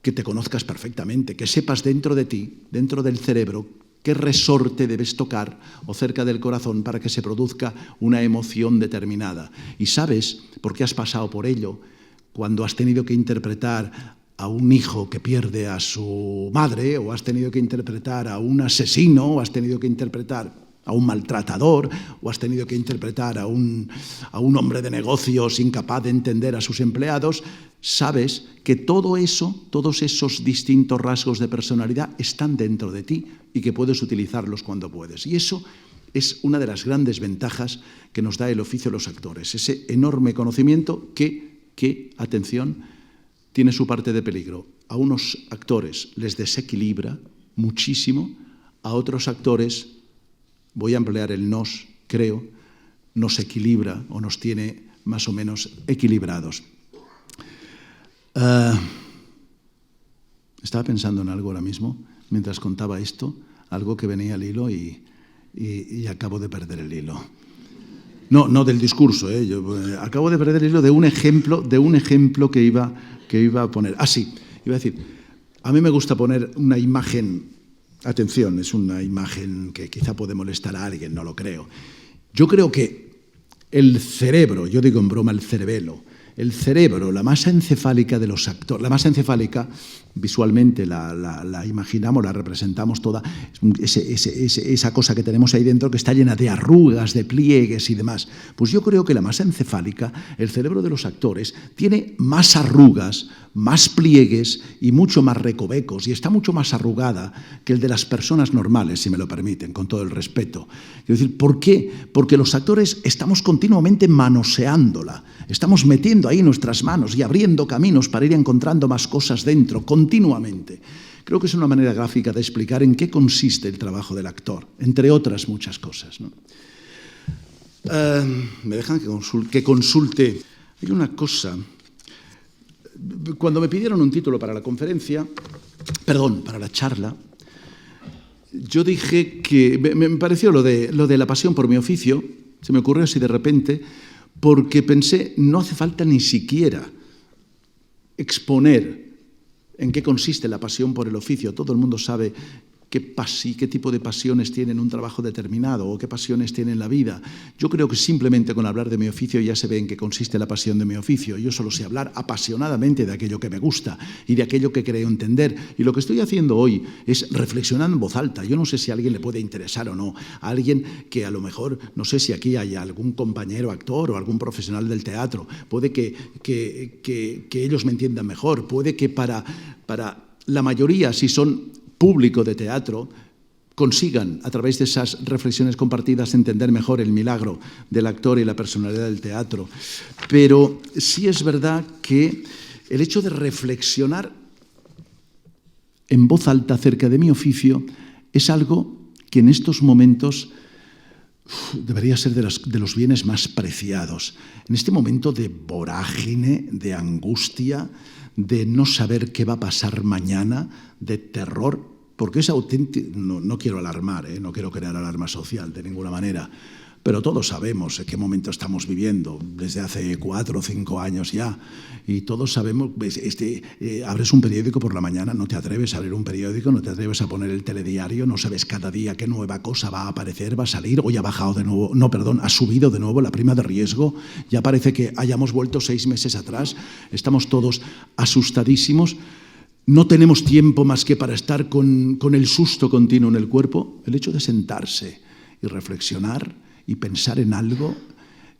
que te conozcas perfectamente, que sepas dentro de ti, dentro del cerebro, qué resorte debes tocar o cerca del corazón para que se produzca una emoción determinada. Y sabes, porque has pasado por ello, cuando has tenido que interpretar a un hijo que pierde a su madre, o has tenido que interpretar a un asesino, o has tenido que interpretar a un maltratador, o has tenido que interpretar a un hombre de negocios incapaz de entender a sus empleados, sabes que todo eso, todos esos distintos rasgos de personalidad están dentro de ti y que puedes utilizarlos cuando puedes. Y eso es una de las grandes ventajas que nos da el oficio de los actores, ese enorme conocimiento que atención, tiene su parte de peligro. A unos actores les desequilibra muchísimo, a otros actores, voy a emplear el creo, nos equilibra o nos tiene más o menos equilibrados. Estaba pensando en algo ahora mismo, mientras contaba esto, algo que venía al hilo y acabo de perder el hilo. No del discurso, yo acabo de perder el hilo de un ejemplo que iba a poner. Sí, iba a decir, a mí me gusta poner una imagen, atención, es una imagen que quizá puede molestar a alguien, no lo creo. Yo creo que el cerebro, yo digo en broma el cerebelo, el cerebro, la masa encefálica de los actores, la masa encefálica visualmente la imaginamos, la representamos toda, esa cosa que tenemos ahí dentro que está llena de arrugas, de pliegues y demás. Pues yo creo que la masa encefálica, el cerebro de los actores, tiene más arrugas, más pliegues y mucho más recovecos, y está mucho más arrugada que el de las personas normales, si me lo permiten, con todo el respeto. Quiero decir, ¿por qué? Porque los actores estamos continuamente manoseándola, estamos metiendo ahí nuestras manos y abriendo caminos para ir encontrando más cosas dentro, continuamente. Creo que es una manera gráfica de explicar en qué consiste el trabajo del actor, entre otras muchas cosas, ¿no? Me dejan que consulte. Hay una cosa. Cuando me pidieron un título para la conferencia, para la charla, yo dije que me pareció lo de la pasión por mi oficio, se me ocurrió así de repente, porque pensé, no hace falta ni siquiera exponer en qué consiste la pasión por el oficio. Todo el mundo sabe qué tipo de pasiones tiene en un trabajo determinado o qué pasiones tiene en la vida. Yo creo que simplemente con hablar de mi oficio ya se ve en qué consiste la pasión de mi oficio. Yo solo sé hablar apasionadamente de aquello que me gusta y de aquello que creo entender. Y lo que estoy haciendo hoy es reflexionar en voz alta. Yo no sé si a alguien le puede interesar o no. A alguien que a lo mejor, no sé si aquí hay algún compañero actor o algún profesional del teatro. Puede que ellos me entiendan mejor. Puede que para la mayoría, si son público de teatro, consigan, a través de esas reflexiones compartidas, entender mejor el milagro del actor y la personalidad del teatro. Pero sí es verdad que el hecho de reflexionar en voz alta acerca de mi oficio es algo que en estos momentos debería ser de los bienes más preciados. En este momento de vorágine, de angustia, de no saber qué va a pasar mañana, de terror, porque es auténtico. No quiero alarmar, no quiero crear alarma social de ninguna manera, pero todos sabemos en qué momento estamos viviendo, desde hace 4 o 5 años ya, y todos sabemos, abres un periódico por la mañana, no te atreves a abrir un periódico, no te atreves a poner el telediario, no sabes cada día qué nueva cosa va a aparecer, va a salir, hoy ha bajado de nuevo, ha subido de nuevo la prima de riesgo, ya parece que hayamos vuelto 6 meses atrás, estamos todos asustadísimos. No tenemos tiempo más que para estar con el susto continuo en el cuerpo. El hecho de sentarse y reflexionar y pensar en algo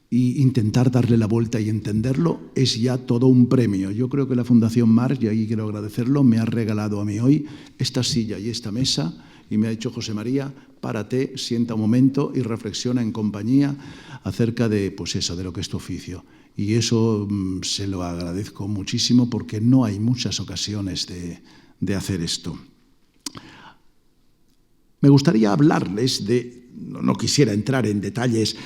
e intentar darle la vuelta y entenderlo es ya todo un premio. Yo creo que la Fundación Marx, y ahí quiero agradecerlo, me ha regalado a mí hoy esta silla y esta mesa y me ha dicho: José María, párate, sienta un momento y reflexiona en compañía acerca de, de lo que es tu oficio. Y eso se lo agradezco muchísimo porque no hay muchas ocasiones de hacer esto. Me gustaría hablarles no quisiera entrar en detalles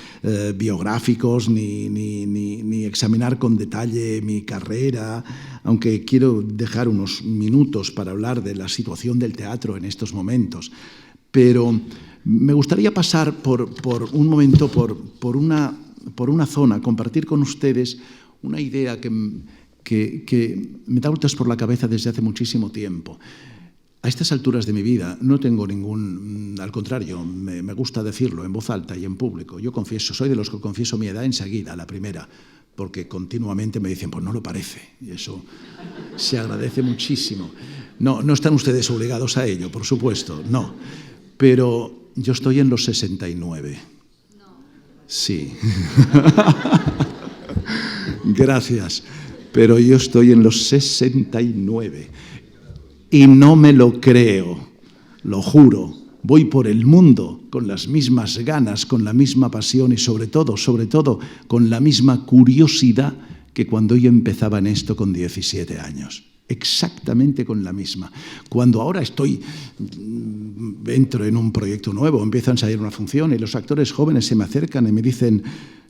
biográficos ni examinar con detalle mi carrera, aunque quiero dejar unos minutos para hablar de la situación del teatro en estos momentos. Pero me gustaría pasar por un momento por una zona, compartir con ustedes una idea que me da vueltas por la cabeza desde hace muchísimo tiempo. A estas alturas de mi vida no tengo al contrario, me gusta decirlo en voz alta y en público. Yo soy de los que confieso mi edad enseguida, la primera, porque continuamente me dicen, pues no lo parece, y eso se agradece muchísimo. No están ustedes obligados a ello, por supuesto, no, pero yo estoy en los 69. Sí. Gracias, pero yo estoy en los 69. Y no me lo creo, lo juro. Voy por el mundo con las mismas ganas, con la misma pasión y sobre todo, con la misma curiosidad que cuando yo empezaba en esto con 17 años. Exactamente con la misma. Cuando ahora entro en un proyecto nuevo, empiezo a ensayar una función y los actores jóvenes se me acercan y me dicen: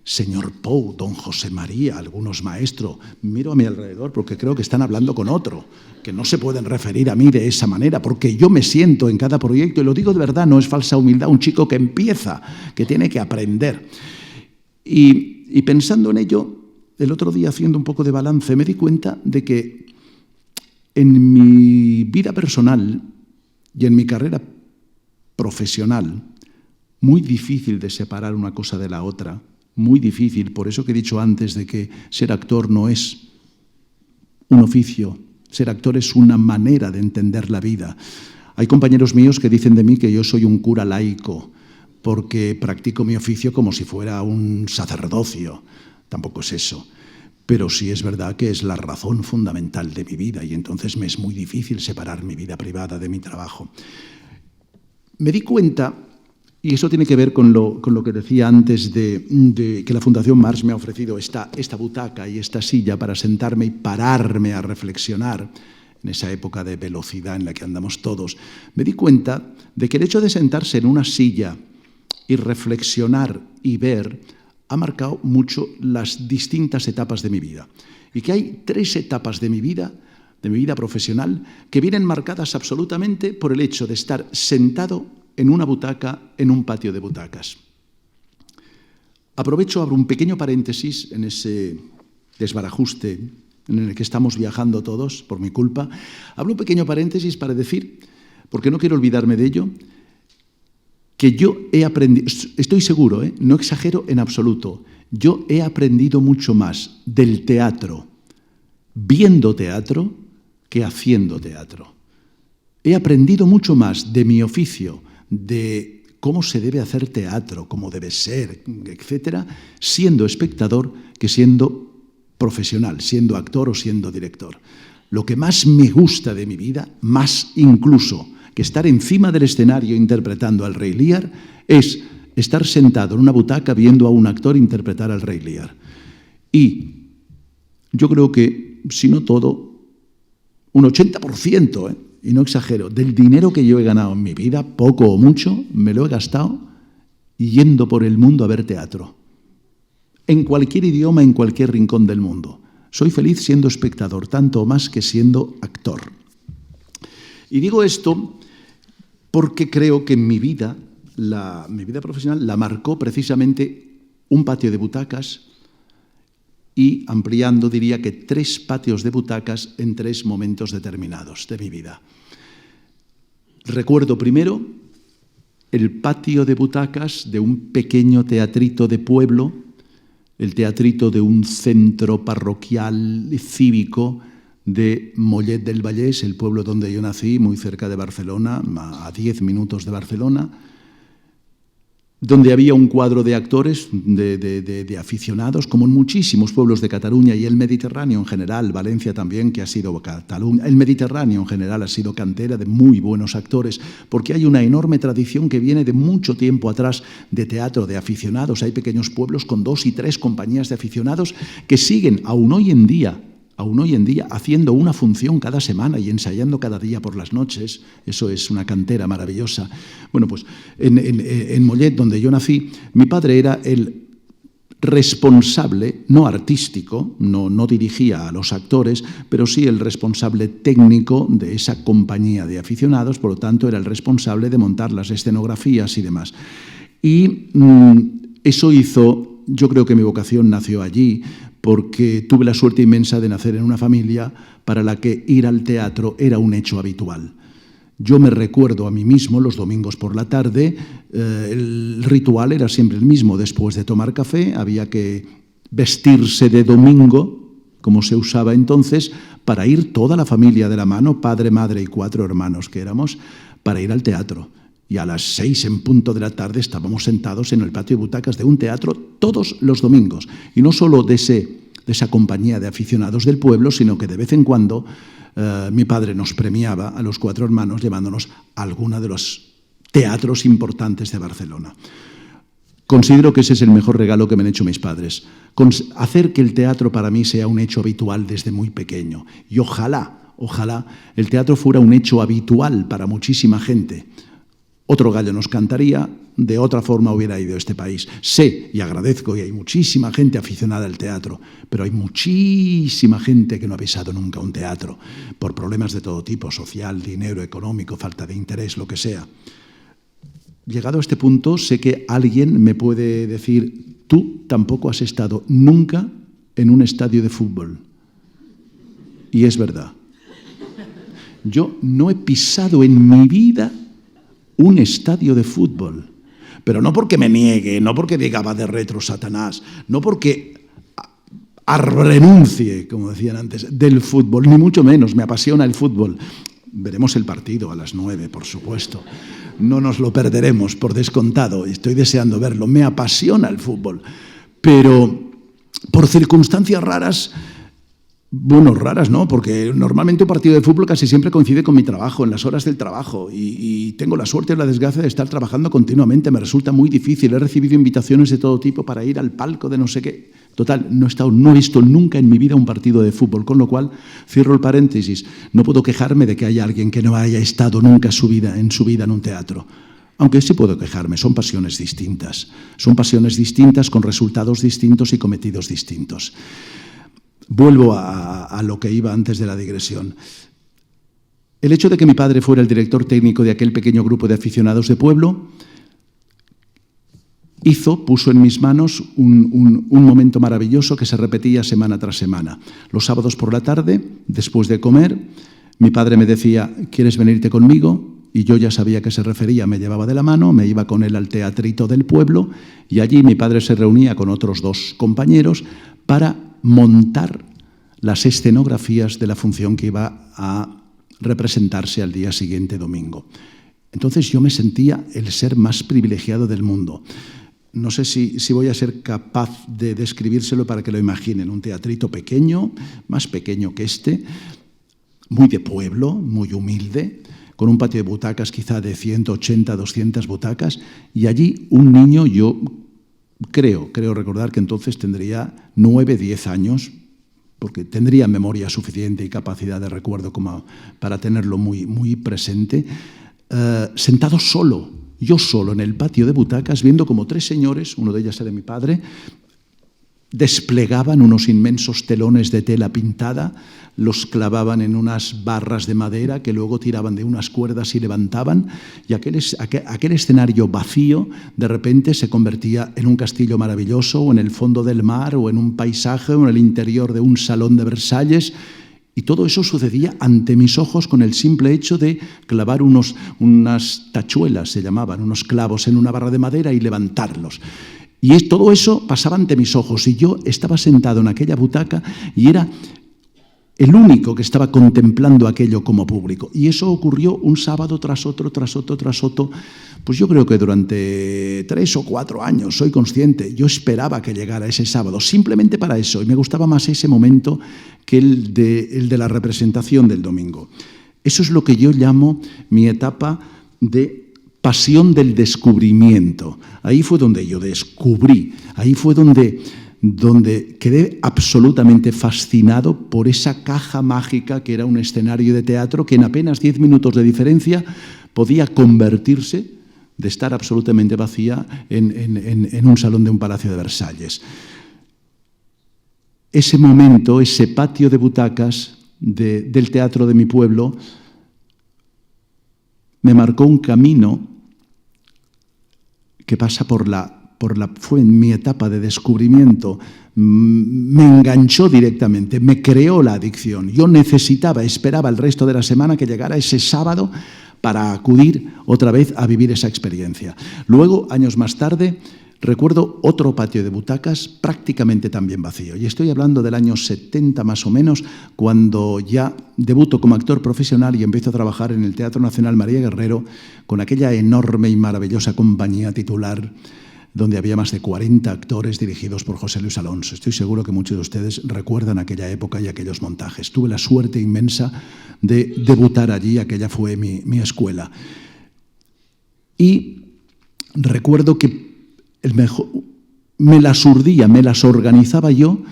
señor Pou, don José María, algunos maestros. Miro a mi alrededor porque creo que están hablando con otro, que no se pueden referir a mí de esa manera, porque yo me siento en cada proyecto, y lo digo de verdad, no es falsa humildad, un chico que empieza, que tiene que aprender. Y pensando en ello, el otro día, haciendo un poco de balance, me di cuenta de que en mi vida personal y en mi carrera profesional, muy difícil de separar una cosa de la otra, muy difícil. Por eso que he dicho antes de que ser actor no es un oficio, ser actor es una manera de entender la vida. Hay compañeros míos que dicen de mí que yo soy un cura laico, porque practico mi oficio como si fuera un sacerdocio. Tampoco es eso. Pero sí es verdad que es la razón fundamental de mi vida y entonces me es muy difícil separar mi vida privada de mi trabajo. Me di cuenta, y eso tiene que ver con lo que decía antes de que la Fundación Marx me ha ofrecido esta butaca y esta silla para sentarme y pararme a reflexionar en esa época de velocidad en la que andamos todos. Me di cuenta de que el hecho de sentarse en una silla y reflexionar y ver ha marcado mucho las distintas etapas de mi vida. Y que hay 3 etapas de mi vida profesional, que vienen marcadas absolutamente por el hecho de estar sentado en una butaca, en un patio de butacas. Aprovecho, abro un pequeño paréntesis en ese desbarajuste en el que estamos viajando todos, por mi culpa. Abro un pequeño paréntesis para decir, porque no quiero olvidarme de ello, que yo he aprendido, estoy seguro, no exagero en absoluto, yo he aprendido mucho más del teatro viendo teatro que haciendo teatro. He aprendido mucho más de mi oficio, de cómo se debe hacer teatro, cómo debe ser, etcétera, siendo espectador que siendo profesional, siendo actor o siendo director. Lo que más me gusta de mi vida, más incluso que estar encima del escenario interpretando al Rey Lear, es estar sentado en una butaca viendo a un actor interpretar al Rey Lear. Y yo creo que, si no todo, un 80%, y no exagero, del dinero que yo he ganado en mi vida, poco o mucho, me lo he gastado yendo por el mundo a ver teatro. En cualquier idioma, en cualquier rincón del mundo. Soy feliz siendo espectador, tanto o más que siendo actor. Y digo esto porque creo que en mi vida profesional la marcó precisamente un patio de butacas y, ampliando, diría que 3 patios de butacas en 3 momentos determinados de mi vida. Recuerdo primero el patio de butacas de un pequeño teatrito de pueblo, el teatrito de un centro parroquial cívico de Mollet del Vallès, el pueblo donde yo nací, muy cerca de Barcelona, a 10 minutos de Barcelona, donde había un cuadro de actores, de aficionados, como en muchísimos pueblos de Cataluña y el Mediterráneo en general, Valencia también, que ha sido Cataluña, el Mediterráneo en general ha sido cantera de muy buenos actores, porque hay una enorme tradición que viene de mucho tiempo atrás de teatro, de aficionados. Hay pequeños pueblos con 2 y 3 compañías de aficionados que siguen aún hoy en día, haciendo una función cada semana y ensayando cada día por las noches. Eso es una cantera maravillosa. Bueno, pues en Mollet, donde yo nací, mi padre era el responsable, no artístico, no dirigía a los actores, pero sí el responsable técnico de esa compañía de aficionados, por lo tanto era el responsable de montar las escenografías y demás. Y eso hizo, yo creo que mi vocación nació allí, porque tuve la suerte inmensa de nacer en una familia para la que ir al teatro era un hecho habitual. Yo me recuerdo a mí mismo los domingos por la tarde, el ritual era siempre el mismo. Después de tomar café había que vestirse de domingo, como se usaba entonces, para ir toda la familia de la mano, padre, madre y 4 hermanos que éramos, para ir al teatro. Y a las 6 en punto de la tarde estábamos sentados en el patio de butacas de un teatro todos los domingos. Y no solo de esa compañía de aficionados del pueblo, sino que de vez en cuando mi padre nos premiaba a los 4 hermanos llevándonos a alguno de los teatros importantes de Barcelona. Considero que ese es el mejor regalo que me han hecho mis padres. Hacer que el teatro para mí sea un hecho habitual desde muy pequeño. Y ojalá el teatro fuera un hecho habitual para muchísima gente. Otro gallo nos cantaría, de otra forma hubiera ido este país. Sé y agradezco, y hay muchísima gente aficionada al teatro, pero hay muchísima gente que no ha pisado nunca un teatro, por problemas de todo tipo, social, dinero, económico, falta de interés, lo que sea. Llegado a este punto, sé que alguien me puede decir, tú tampoco has estado nunca en un estadio de fútbol. Y es verdad. Yo no he pisado en mi vida un estadio de fútbol. pero no porque me niegue, no porque diga va de retro Satanás, no porque renuncie, como decían antes, del fútbol, ni mucho menos, me apasiona el fútbol. Veremos el partido a las 9, por supuesto. No nos lo perderemos, por descontado. Estoy deseando verlo. Me apasiona el fútbol. Pero por circunstancias raras, bueno, raras no, porque normalmente un partido de fútbol casi siempre coincide con mi trabajo, en las horas del trabajo. Y tengo la suerte o la desgracia de estar trabajando continuamente. Me resulta muy difícil. He recibido invitaciones de todo tipo para ir al palco de no sé qué. Total, no he visto nunca en mi vida un partido de fútbol, con lo cual, cierro el paréntesis, no puedo quejarme de que haya alguien que no haya estado nunca en su vida en un teatro. Aunque sí puedo quejarme, son pasiones distintas. Son pasiones distintas con resultados distintos y cometidos distintos. Vuelvo a lo que iba antes de la digresión. El hecho de que mi padre fuera el director técnico de aquel pequeño grupo de aficionados de pueblo puso en mis manos un momento maravilloso que se repetía semana tras semana. Los sábados por la tarde, después de comer, mi padre me decía, ¿quieres venirte conmigo? Y yo ya sabía a qué se refería, me llevaba de la mano, me iba con él al teatrito del pueblo y allí mi padre se reunía con otros 2 compañeros para montar las escenografías de la función que iba a representarse al día siguiente, domingo. Entonces yo me sentía el ser más privilegiado del mundo. No sé si voy a ser capaz de describírselo para que lo imaginen. Un teatrito pequeño, más pequeño que este, muy de pueblo, muy humilde, con un patio de butacas quizá de 180, 200 butacas, y allí un niño, yo creo recordar que entonces tendría 9, 10 años, porque tendría memoria suficiente y capacidad de recuerdo como para tenerlo muy, muy presente, sentado solo, yo solo en el patio de butacas, viendo como 3 señores, uno de ellos era mi padre, desplegaban unos inmensos telones de tela pintada, los clavaban en unas barras de madera que luego tiraban de unas cuerdas y levantaban, y aquel escenario vacío de repente se convertía en un castillo maravilloso, o en el fondo del mar, o en un paisaje, o en el interior de un salón de Versalles. Y todo eso sucedía ante mis ojos con el simple hecho de clavar unas tachuelas, se llamaban, unos clavos en una barra de madera y levantarlos. Y todo eso pasaba ante mis ojos y yo estaba sentado en aquella butaca y era el único que estaba contemplando aquello como público. Y eso ocurrió un sábado tras otro, pues yo creo que durante 3 o 4 años, soy consciente. Yo esperaba que llegara ese sábado, simplemente para eso, y me gustaba más ese momento que el de la representación del domingo. Eso es lo que yo llamo mi etapa de pasión del descubrimiento. Ahí fue donde yo descubrí, ahí fue donde quedé absolutamente fascinado por esa caja mágica que era un escenario de teatro que en apenas 10 minutos de diferencia podía convertirse, de estar absolutamente vacía, en un salón de un palacio de Versalles. Ese momento, ese patio de butacas del teatro de mi pueblo, me marcó un camino que pasa fue en mi etapa de descubrimiento, me enganchó directamente, me creó la adicción. Yo esperaba el resto de la semana que llegara ese sábado para acudir otra vez a vivir esa experiencia. Luego, años más tarde, recuerdo otro patio de butacas prácticamente también vacío. Y estoy hablando del año 70 más o menos, cuando ya debuto como actor profesional y empiezo a trabajar en el Teatro Nacional María Guerrero con aquella enorme y maravillosa compañía titular donde había más de 40 actores dirigidos por José Luis Alonso. Estoy seguro que muchos de ustedes recuerdan aquella época y aquellos montajes. Tuve la suerte inmensa de debutar allí, aquella fue mi escuela. Y recuerdo que me las urdía, me las organizaba yo.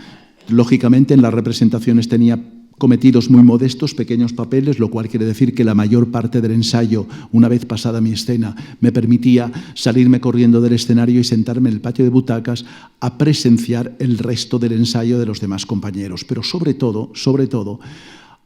Lógicamente en las representaciones tenía cometidos muy modestos, pequeños papeles, lo cual quiere decir que la mayor parte del ensayo, una vez pasada mi escena, me permitía salirme corriendo del escenario y sentarme en el patio de butacas a presenciar el resto del ensayo de los demás compañeros. Pero sobre todo,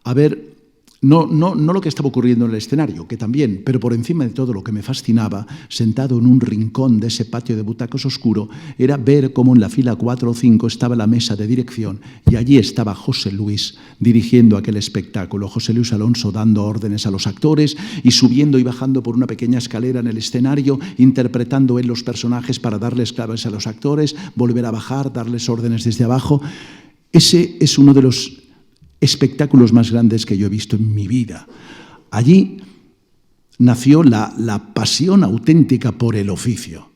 haber No lo que estaba ocurriendo en el escenario, que también, pero por encima de todo lo que me fascinaba, sentado en un rincón de ese patio de butacas oscuro, era ver cómo en la fila 4 o 5 estaba la mesa de dirección y allí estaba José Luis dirigiendo aquel espectáculo, José Luis Alonso dando órdenes a los actores y subiendo y bajando por una pequeña escalera en el escenario, interpretando él los personajes para darles claves a los actores, volver a bajar, darles órdenes desde abajo. Ese es uno de los espectáculos más grandes que yo he visto en mi vida. Allí nació la pasión auténtica por el oficio.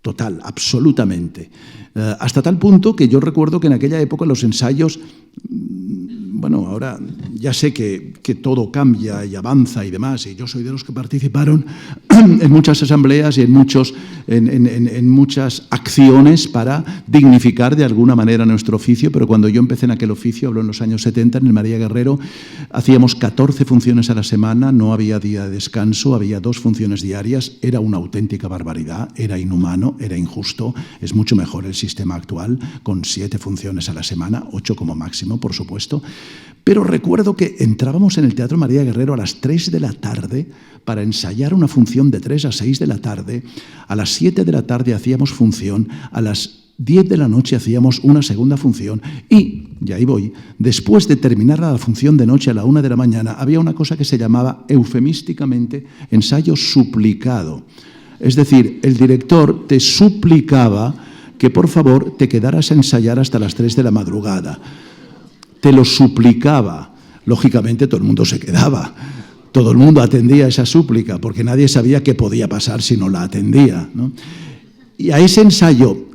Total, absolutamente. Hasta tal punto que yo recuerdo que en aquella época los ensayos, bueno, ahora ya sé que todo cambia y avanza y demás, y yo soy de los que participaron en muchas asambleas y en muchas acciones para dignificar de alguna manera nuestro oficio, pero cuando yo empecé en aquel oficio, hablo en los años 70, en el María Guerrero, hacíamos 14 funciones a la semana, no había día de descanso, había 2 funciones diarias, era una auténtica barbaridad, era inhumano, era injusto, es mucho mejor el sistema actual, con 7 funciones a la semana, 8 como máximo, por supuesto, pero recuerdo que entrábamos en el Teatro María Guerrero a las 3 de la tarde para ensayar una función de 3 a 6 de la tarde, a las 7 de la tarde hacíamos función, a las 10 de la noche hacíamos una segunda función y ahí voy, después de terminar la función de noche a la 1 de la mañana, había una cosa que se llamaba eufemísticamente ensayo suplicado. Es decir, el director te suplicaba que por favor te quedaras a ensayar hasta las 3 de la madrugada. Te lo suplicaba. Lógicamente todo el mundo se quedaba. Todo el mundo atendía esa súplica porque nadie sabía qué podía pasar si no la atendía, ¿no? Y a ese ensayo,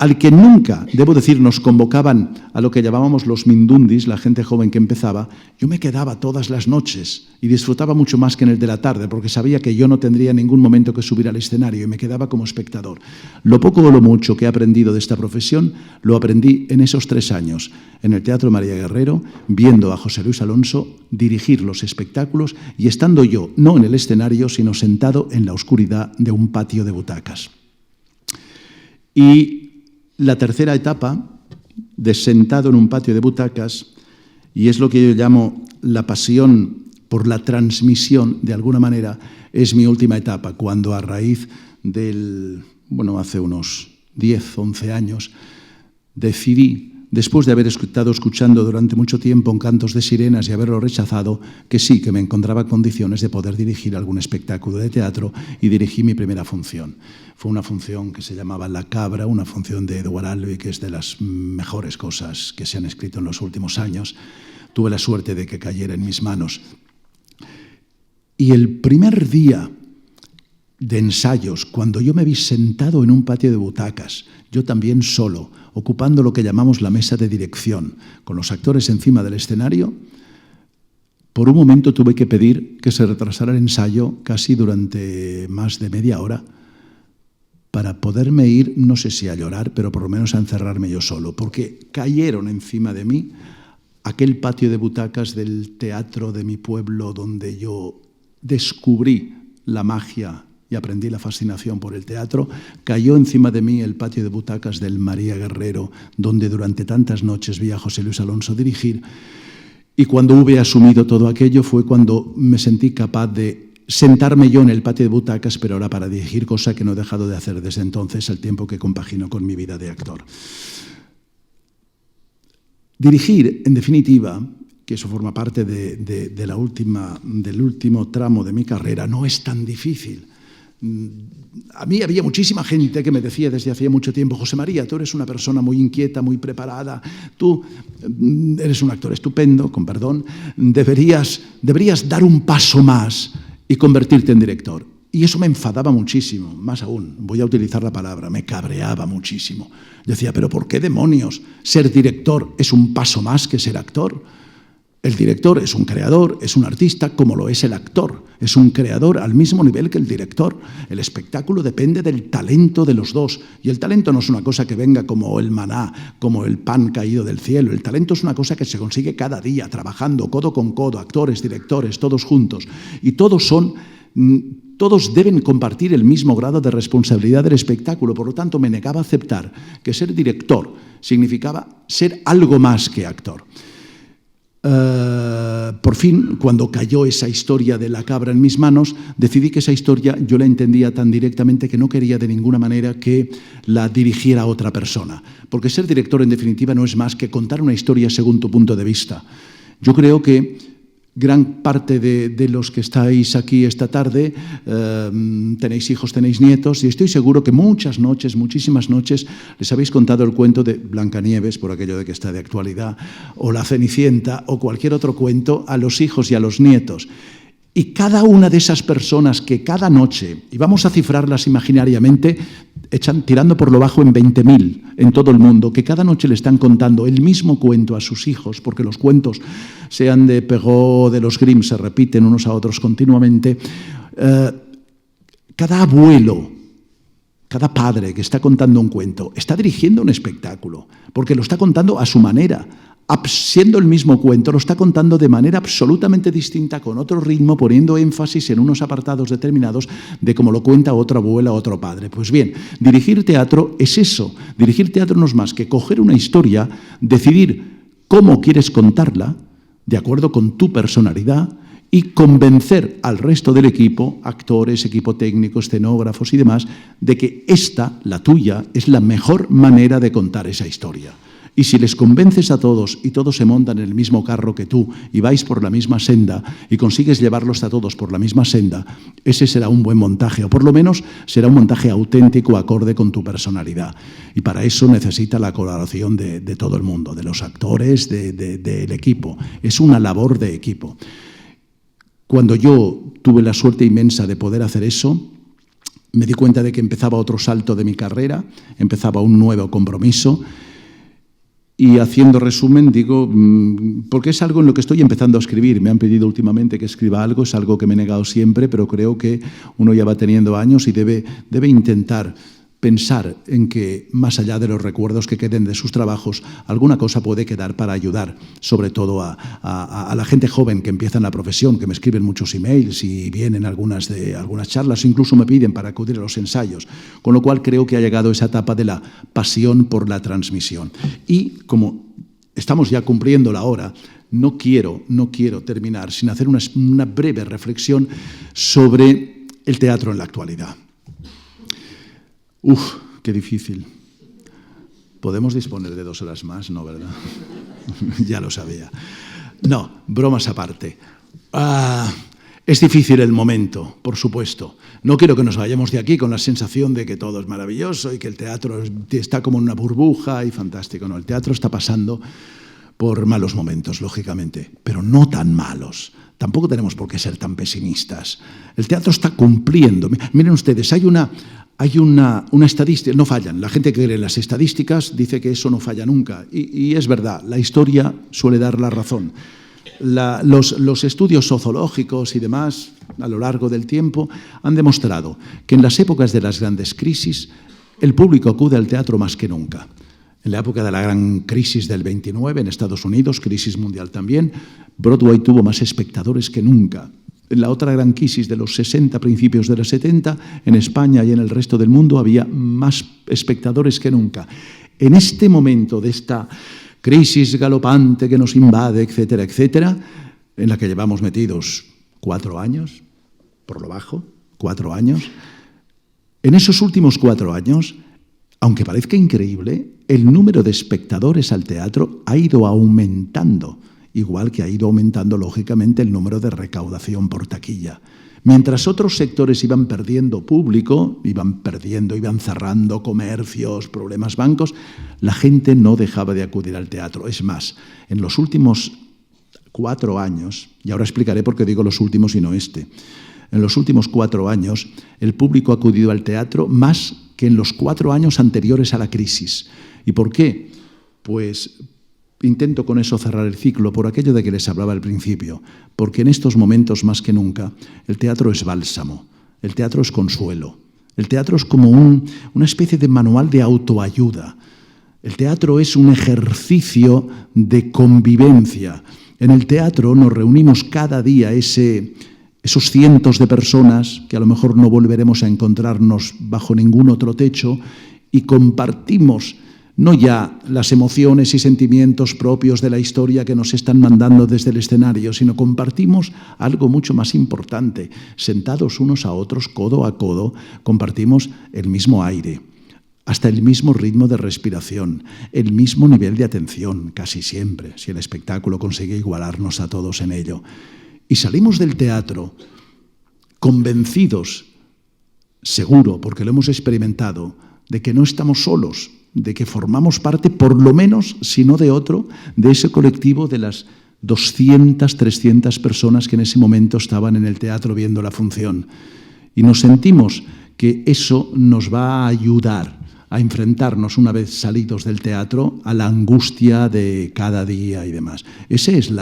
al que nunca, debo decir, nos convocaban a lo que llamábamos los mindundis, la gente joven que empezaba, yo me quedaba todas las noches y disfrutaba mucho más que en el de la tarde porque sabía que yo no tendría ningún momento que subir al escenario y me quedaba como espectador. Lo poco o lo mucho que he aprendido de esta profesión lo aprendí en esos 3 años, en el Teatro María Guerrero, viendo a José Luis Alonso dirigir los espectáculos y estando yo, no en el escenario, sino sentado en la oscuridad de un patio de butacas. Y la tercera etapa, de sentado en un patio de butacas, y es lo que yo llamo la pasión por la transmisión, de alguna manera, es mi última etapa, cuando a raíz del, hace unos 10, 11 años, decidí, después de haber estado escuchando durante mucho tiempo en cantos de sirenas y haberlo rechazado, que sí, que me encontraba en condiciones de poder dirigir algún espectáculo de teatro y dirigí mi primera función. Fue una función que se llamaba La Cabra, una función de Edward Albee, que es de las mejores cosas que se han escrito en los últimos años. Tuve la suerte de que cayera en mis manos. Y el primer día de ensayos, cuando yo me vi sentado en un patio de butacas, yo también solo, ocupando lo que llamamos la mesa de dirección, con los actores encima del escenario, por un momento tuve que pedir que se retrasara el ensayo casi durante más de media hora para poderme ir, no sé si a llorar, pero por lo menos a encerrarme yo solo, porque cayeron encima de mí aquel patio de butacas del teatro de mi pueblo donde yo descubrí la magia y aprendí la fascinación por el teatro, cayó encima de mí el patio de butacas del María Guerrero, donde durante tantas noches vi a José Luis Alonso dirigir, y cuando hube asumido todo aquello fue cuando me sentí capaz de sentarme yo en el patio de butacas, pero ahora para dirigir, cosa que no he dejado de hacer desde entonces, el tiempo que compagino con mi vida de actor. Dirigir, en definitiva, que eso forma parte del último tramo de mi carrera, no es tan difícil. A mí había muchísima gente que me decía desde hacía mucho tiempo: José María, tú eres una persona muy inquieta, muy preparada, tú eres un actor estupendo, con perdón, deberías dar un paso más y convertirte en director. Y eso me enfadaba muchísimo, más aún, voy a utilizar la palabra, me cabreaba muchísimo. Decía, pero ¿por qué demonios ser director es un paso más que ser actor? El director es un creador, es un artista, como lo es el actor. Es un creador al mismo nivel que el director. El espectáculo depende del talento de los dos. Y el talento no es una cosa que venga como el maná, como el pan caído del cielo. El talento es una cosa que se consigue cada día, trabajando codo con codo, actores, directores, todos juntos. Y todos deben compartir el mismo grado de responsabilidad del espectáculo. Por lo tanto, me negaba a aceptar que ser director significaba ser algo más que actor. por fin, cuando cayó esa historia de la cabra en mis manos, decidí que esa historia yo la entendía tan directamente que no quería de ninguna manera que la dirigiera otra persona. Porque ser director, en definitiva, no es más que contar una historia según tu punto de vista. Yo creo que gran parte de los que estáis aquí esta tarde tenéis hijos, tenéis nietos, y estoy seguro que muchas noches, muchísimas noches, les habéis contado el cuento de Blancanieves, por aquello de que está de actualidad, o La Cenicienta, o cualquier otro cuento a los hijos y a los nietos. Y cada una de esas personas que cada noche, y vamos a cifrarlas imaginariamente, tirando por lo bajo en 20.000 en todo el mundo, que cada noche le están contando el mismo cuento a sus hijos, porque los cuentos, sean de Perrault o de los Grimm, se repiten unos a otros continuamente. Cada abuelo, cada padre que está contando un cuento, está dirigiendo un espectáculo, porque lo está contando a su manera. Siendo el mismo cuento, lo está contando de manera absolutamente distinta, con otro ritmo, poniendo énfasis en unos apartados determinados de cómo lo cuenta otra abuela o otro padre. Pues bien, dirigir teatro es eso. Dirigir teatro no es más que coger una historia, decidir cómo quieres contarla, de acuerdo con tu personalidad, y convencer al resto del equipo, actores, equipo técnico, escenógrafos y demás, de que esta, la tuya, es la mejor manera de contar esa historia. Y si les convences a todos y todos se montan en el mismo carro que tú y vais por la misma senda y consigues llevarlos a todos por la misma senda, ese será un buen montaje, o por lo menos será un montaje auténtico, acorde con tu personalidad. Y para eso necesita la colaboración de todo el mundo, de los actores, del equipo. Es una labor de equipo. Cuando yo tuve la suerte inmensa de poder hacer eso, me di cuenta de que empezaba otro salto de mi carrera, empezaba un nuevo compromiso. Y haciendo resumen, digo, porque es algo en lo que estoy empezando a escribir. Me han pedido últimamente que escriba algo, es algo que me he negado siempre, pero creo que uno ya va teniendo años y debe intentar pensar en que, más allá de los recuerdos que queden de sus trabajos, alguna cosa puede quedar para ayudar, sobre todo a la gente joven que empieza en la profesión, que me escriben muchos emails y vienen algunas charlas, incluso me piden para acudir a los ensayos, con lo cual creo que ha llegado esa etapa de la pasión por la transmisión. Y como estamos ya cumpliendo la hora, no quiero terminar sin hacer una breve reflexión sobre el teatro en la actualidad. Uf, qué difícil. ¿Podemos disponer de 2 horas más? No, ¿verdad? Ya lo sabía. No, bromas aparte. Es difícil el momento, por supuesto. No quiero que nos vayamos de aquí con la sensación de que todo es maravilloso y que el teatro está como en una burbuja y fantástico. No, el teatro está pasando por malos momentos, lógicamente, pero no tan malos. Tampoco tenemos por qué ser tan pesimistas. El teatro está cumpliendo. Miren ustedes, hay una estadística, no fallan. La gente que cree en las estadísticas dice que eso no falla nunca. Y es verdad, la historia suele dar la razón. Los estudios sociológicos y demás, a lo largo del tiempo, han demostrado que en las épocas de las grandes crisis, el público acude al teatro más que nunca. En la época de la gran crisis del 29 en Estados Unidos, crisis mundial también, Broadway tuvo más espectadores que nunca. En la otra gran crisis de los 60, principios de los 70, en España y en el resto del mundo había más espectadores que nunca. En este momento de esta crisis galopante que nos invade, etcétera, etcétera, en la que llevamos metidos 4 años, por lo bajo, 4 años, en esos últimos 4 años, aunque parezca increíble, el número de espectadores al teatro ha ido aumentando, igual que ha ido aumentando, lógicamente, el número de recaudación por taquilla. Mientras otros sectores iban perdiendo público, iban cerrando comercios, problemas bancos, la gente no dejaba de acudir al teatro. Es más, en los últimos 4 años, y ahora explicaré por qué digo los últimos y no este, en los últimos 4 años el público ha acudido al teatro más que en los 4 años anteriores a la crisis. ¿Y por qué? Pues intento con eso cerrar el ciclo por aquello de que les hablaba al principio, porque en estos momentos más que nunca el teatro es bálsamo, el teatro es consuelo, el teatro es como una especie de manual de autoayuda, el teatro es un ejercicio de convivencia. En el teatro nos reunimos cada día esos cientos de personas que a lo mejor no volveremos a encontrarnos bajo ningún otro techo y compartimos no ya las emociones y sentimientos propios de la historia que nos están mandando desde el escenario, sino compartimos algo mucho más importante. Sentados unos a otros, codo a codo, compartimos el mismo aire, hasta el mismo ritmo de respiración, el mismo nivel de atención, casi siempre, si el espectáculo consigue igualarnos a todos en ello. Y salimos del teatro convencidos, seguro, porque lo hemos experimentado, de que no estamos solos, de que formamos parte, por lo menos, si no de otro, de ese colectivo de las 200, 300 personas que en ese momento estaban en el teatro viendo la función. Y nos sentimos que eso nos va a ayudar a enfrentarnos, una vez salidos del teatro, a la angustia de cada día y demás. Ese es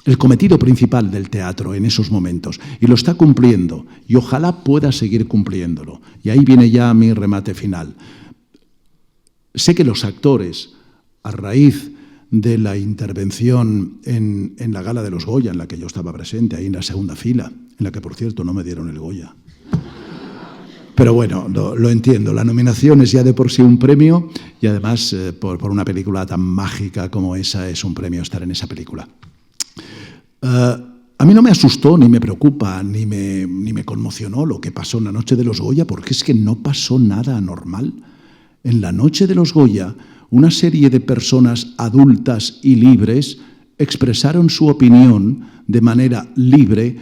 el cometido principal del teatro en esos momentos, y lo está cumpliendo, y ojalá pueda seguir cumpliéndolo. Y ahí viene ya mi remate final. Sé que los actores, a raíz de la intervención en la gala de los Goya, en la que yo estaba presente, ahí en la segunda fila, en la que, por cierto, no me dieron el Goya. Pero bueno, lo entiendo, la nominación es ya de por sí un premio, y además, por una película tan mágica como esa, es un premio estar en esa película. A mí no me asustó, ni me preocupa, ni me conmocionó lo que pasó en la noche de los Goya, porque es que no pasó nada anormal. En la noche de los Goya, una serie de personas adultas y libres expresaron su opinión de manera libre,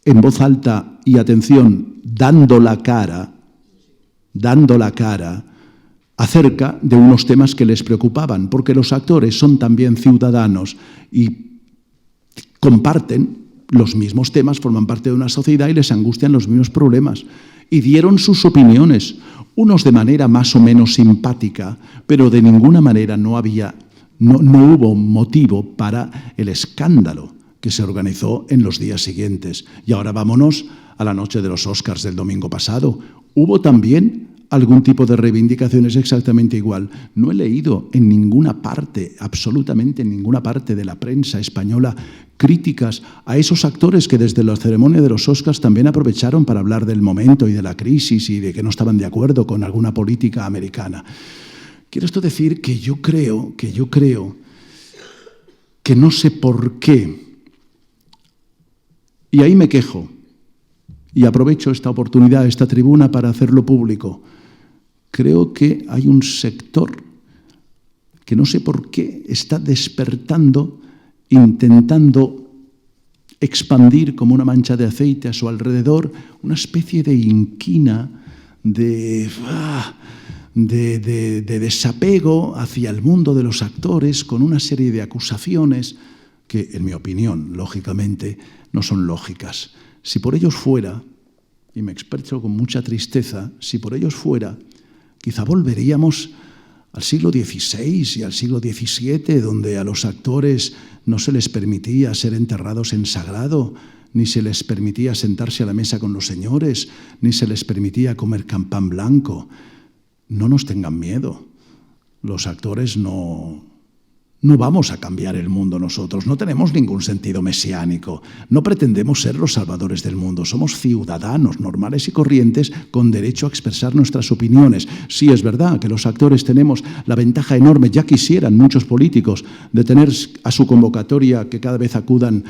en voz alta y, atención, dando la cara, acerca de unos temas que les preocupaban, porque los actores son también ciudadanos y comparten los mismos temas, forman parte de una sociedad y les angustian los mismos problemas. Y dieron sus opiniones, unos de manera más o menos simpática, pero de ninguna manera no hubo motivo para el escándalo que se organizó en los días siguientes. Y ahora vámonos a la noche de los Oscars del domingo pasado. Hubo también algún tipo de reivindicaciones exactamente igual. No he leído en ninguna parte, absolutamente en ninguna parte de la prensa española, críticas a esos actores que desde la ceremonia de los Oscars también aprovecharon para hablar del momento y de la crisis y de que no estaban de acuerdo con alguna política americana. Quiero esto decir que yo creo que no sé por qué, y ahí me quejo, y aprovecho esta oportunidad, esta tribuna, para hacerlo público. Creo que hay un sector que no sé por qué está despertando, intentando expandir como una mancha de aceite a su alrededor una especie de inquina, de desapego hacia el mundo de los actores, con una serie de acusaciones que, en mi opinión, lógicamente, no son lógicas. Si por ellos fuera, y me expreso con mucha tristeza, si por ellos fuera, quizá volveríamos al siglo XVI y al siglo XVII, donde a los actores no se les permitía ser enterrados en sagrado, ni se les permitía sentarse a la mesa con los señores, ni se les permitía comer pan blanco. No nos tengan miedo. Los actores no vamos a cambiar el mundo nosotros, no tenemos ningún sentido mesiánico, no pretendemos ser los salvadores del mundo, somos ciudadanos normales y corrientes con derecho a expresar nuestras opiniones. Sí, es verdad que los actores tenemos la ventaja enorme, ya quisieran muchos políticos, de tener a su convocatoria que cada vez acudan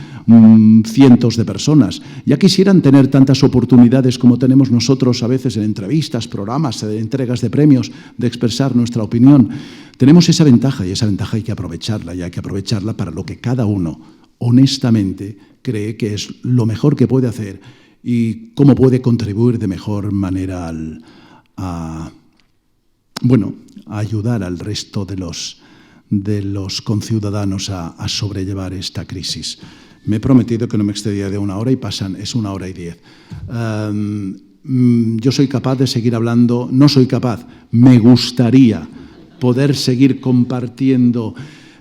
cientos de personas, ya quisieran tener tantas oportunidades como tenemos nosotros a veces en entrevistas, programas, entregas de premios, de expresar nuestra opinión. Tenemos esa ventaja, y esa ventaja hay que aprovecharla, y hay que aprovecharla para lo que cada uno honestamente cree que es lo mejor que puede hacer y cómo puede contribuir de mejor manera a ayudar al resto de los conciudadanos a sobrellevar esta crisis. Me he prometido que no me excedía de 1 hora y es 1 hora y 10. Yo soy capaz de seguir hablando, no soy capaz, me gustaría poder seguir compartiendo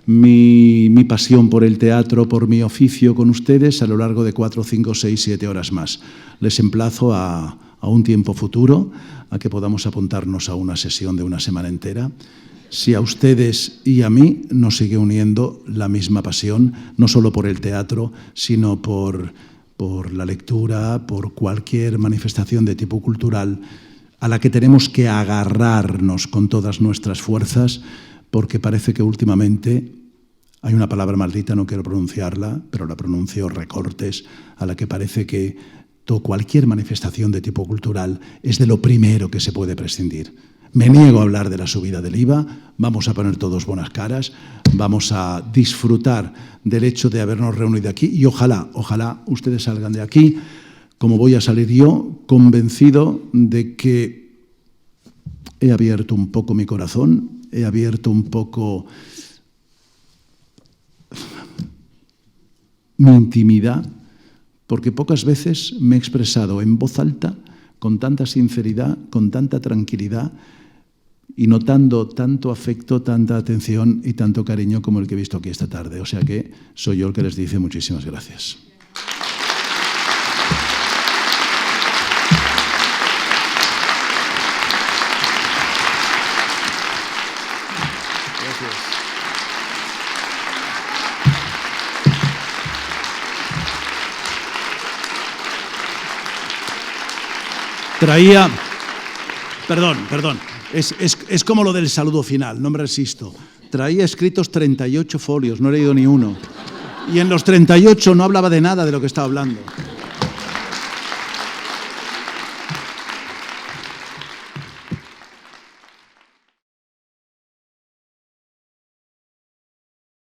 mi pasión por el teatro, por mi oficio con ustedes a lo largo de 4, 5, 6, 7 horas más. Les emplazo a un tiempo futuro, a que podamos apuntarnos a una sesión de una semana entera. Si a ustedes y a mí nos sigue uniendo la misma pasión, no solo por el teatro, sino por la lectura, por cualquier manifestación de tipo cultural, a la que tenemos que agarrarnos con todas nuestras fuerzas, porque parece que últimamente hay una palabra maldita, no quiero pronunciarla, pero la pronuncio, recortes, a la que parece que cualquier manifestación de tipo cultural es de lo primero que se puede prescindir. Me niego a hablar de la subida del IVA, vamos a poner todos buenas caras, vamos a disfrutar del hecho de habernos reunido aquí y ojalá ustedes salgan de aquí, como voy a salir yo, convencido de que he abierto un poco mi corazón, he abierto un poco mi intimidad, porque pocas veces me he expresado en voz alta, con tanta sinceridad, con tanta tranquilidad y notando tanto afecto, tanta atención y tanto cariño como el que he visto aquí esta tarde. O sea que soy yo el que les dice muchísimas gracias. Traía... Perdón. Es como lo del saludo final, no me resisto. Traía escritos 38 folios, no he leído ni uno. Y en los 38 no hablaba de nada de lo que estaba hablando.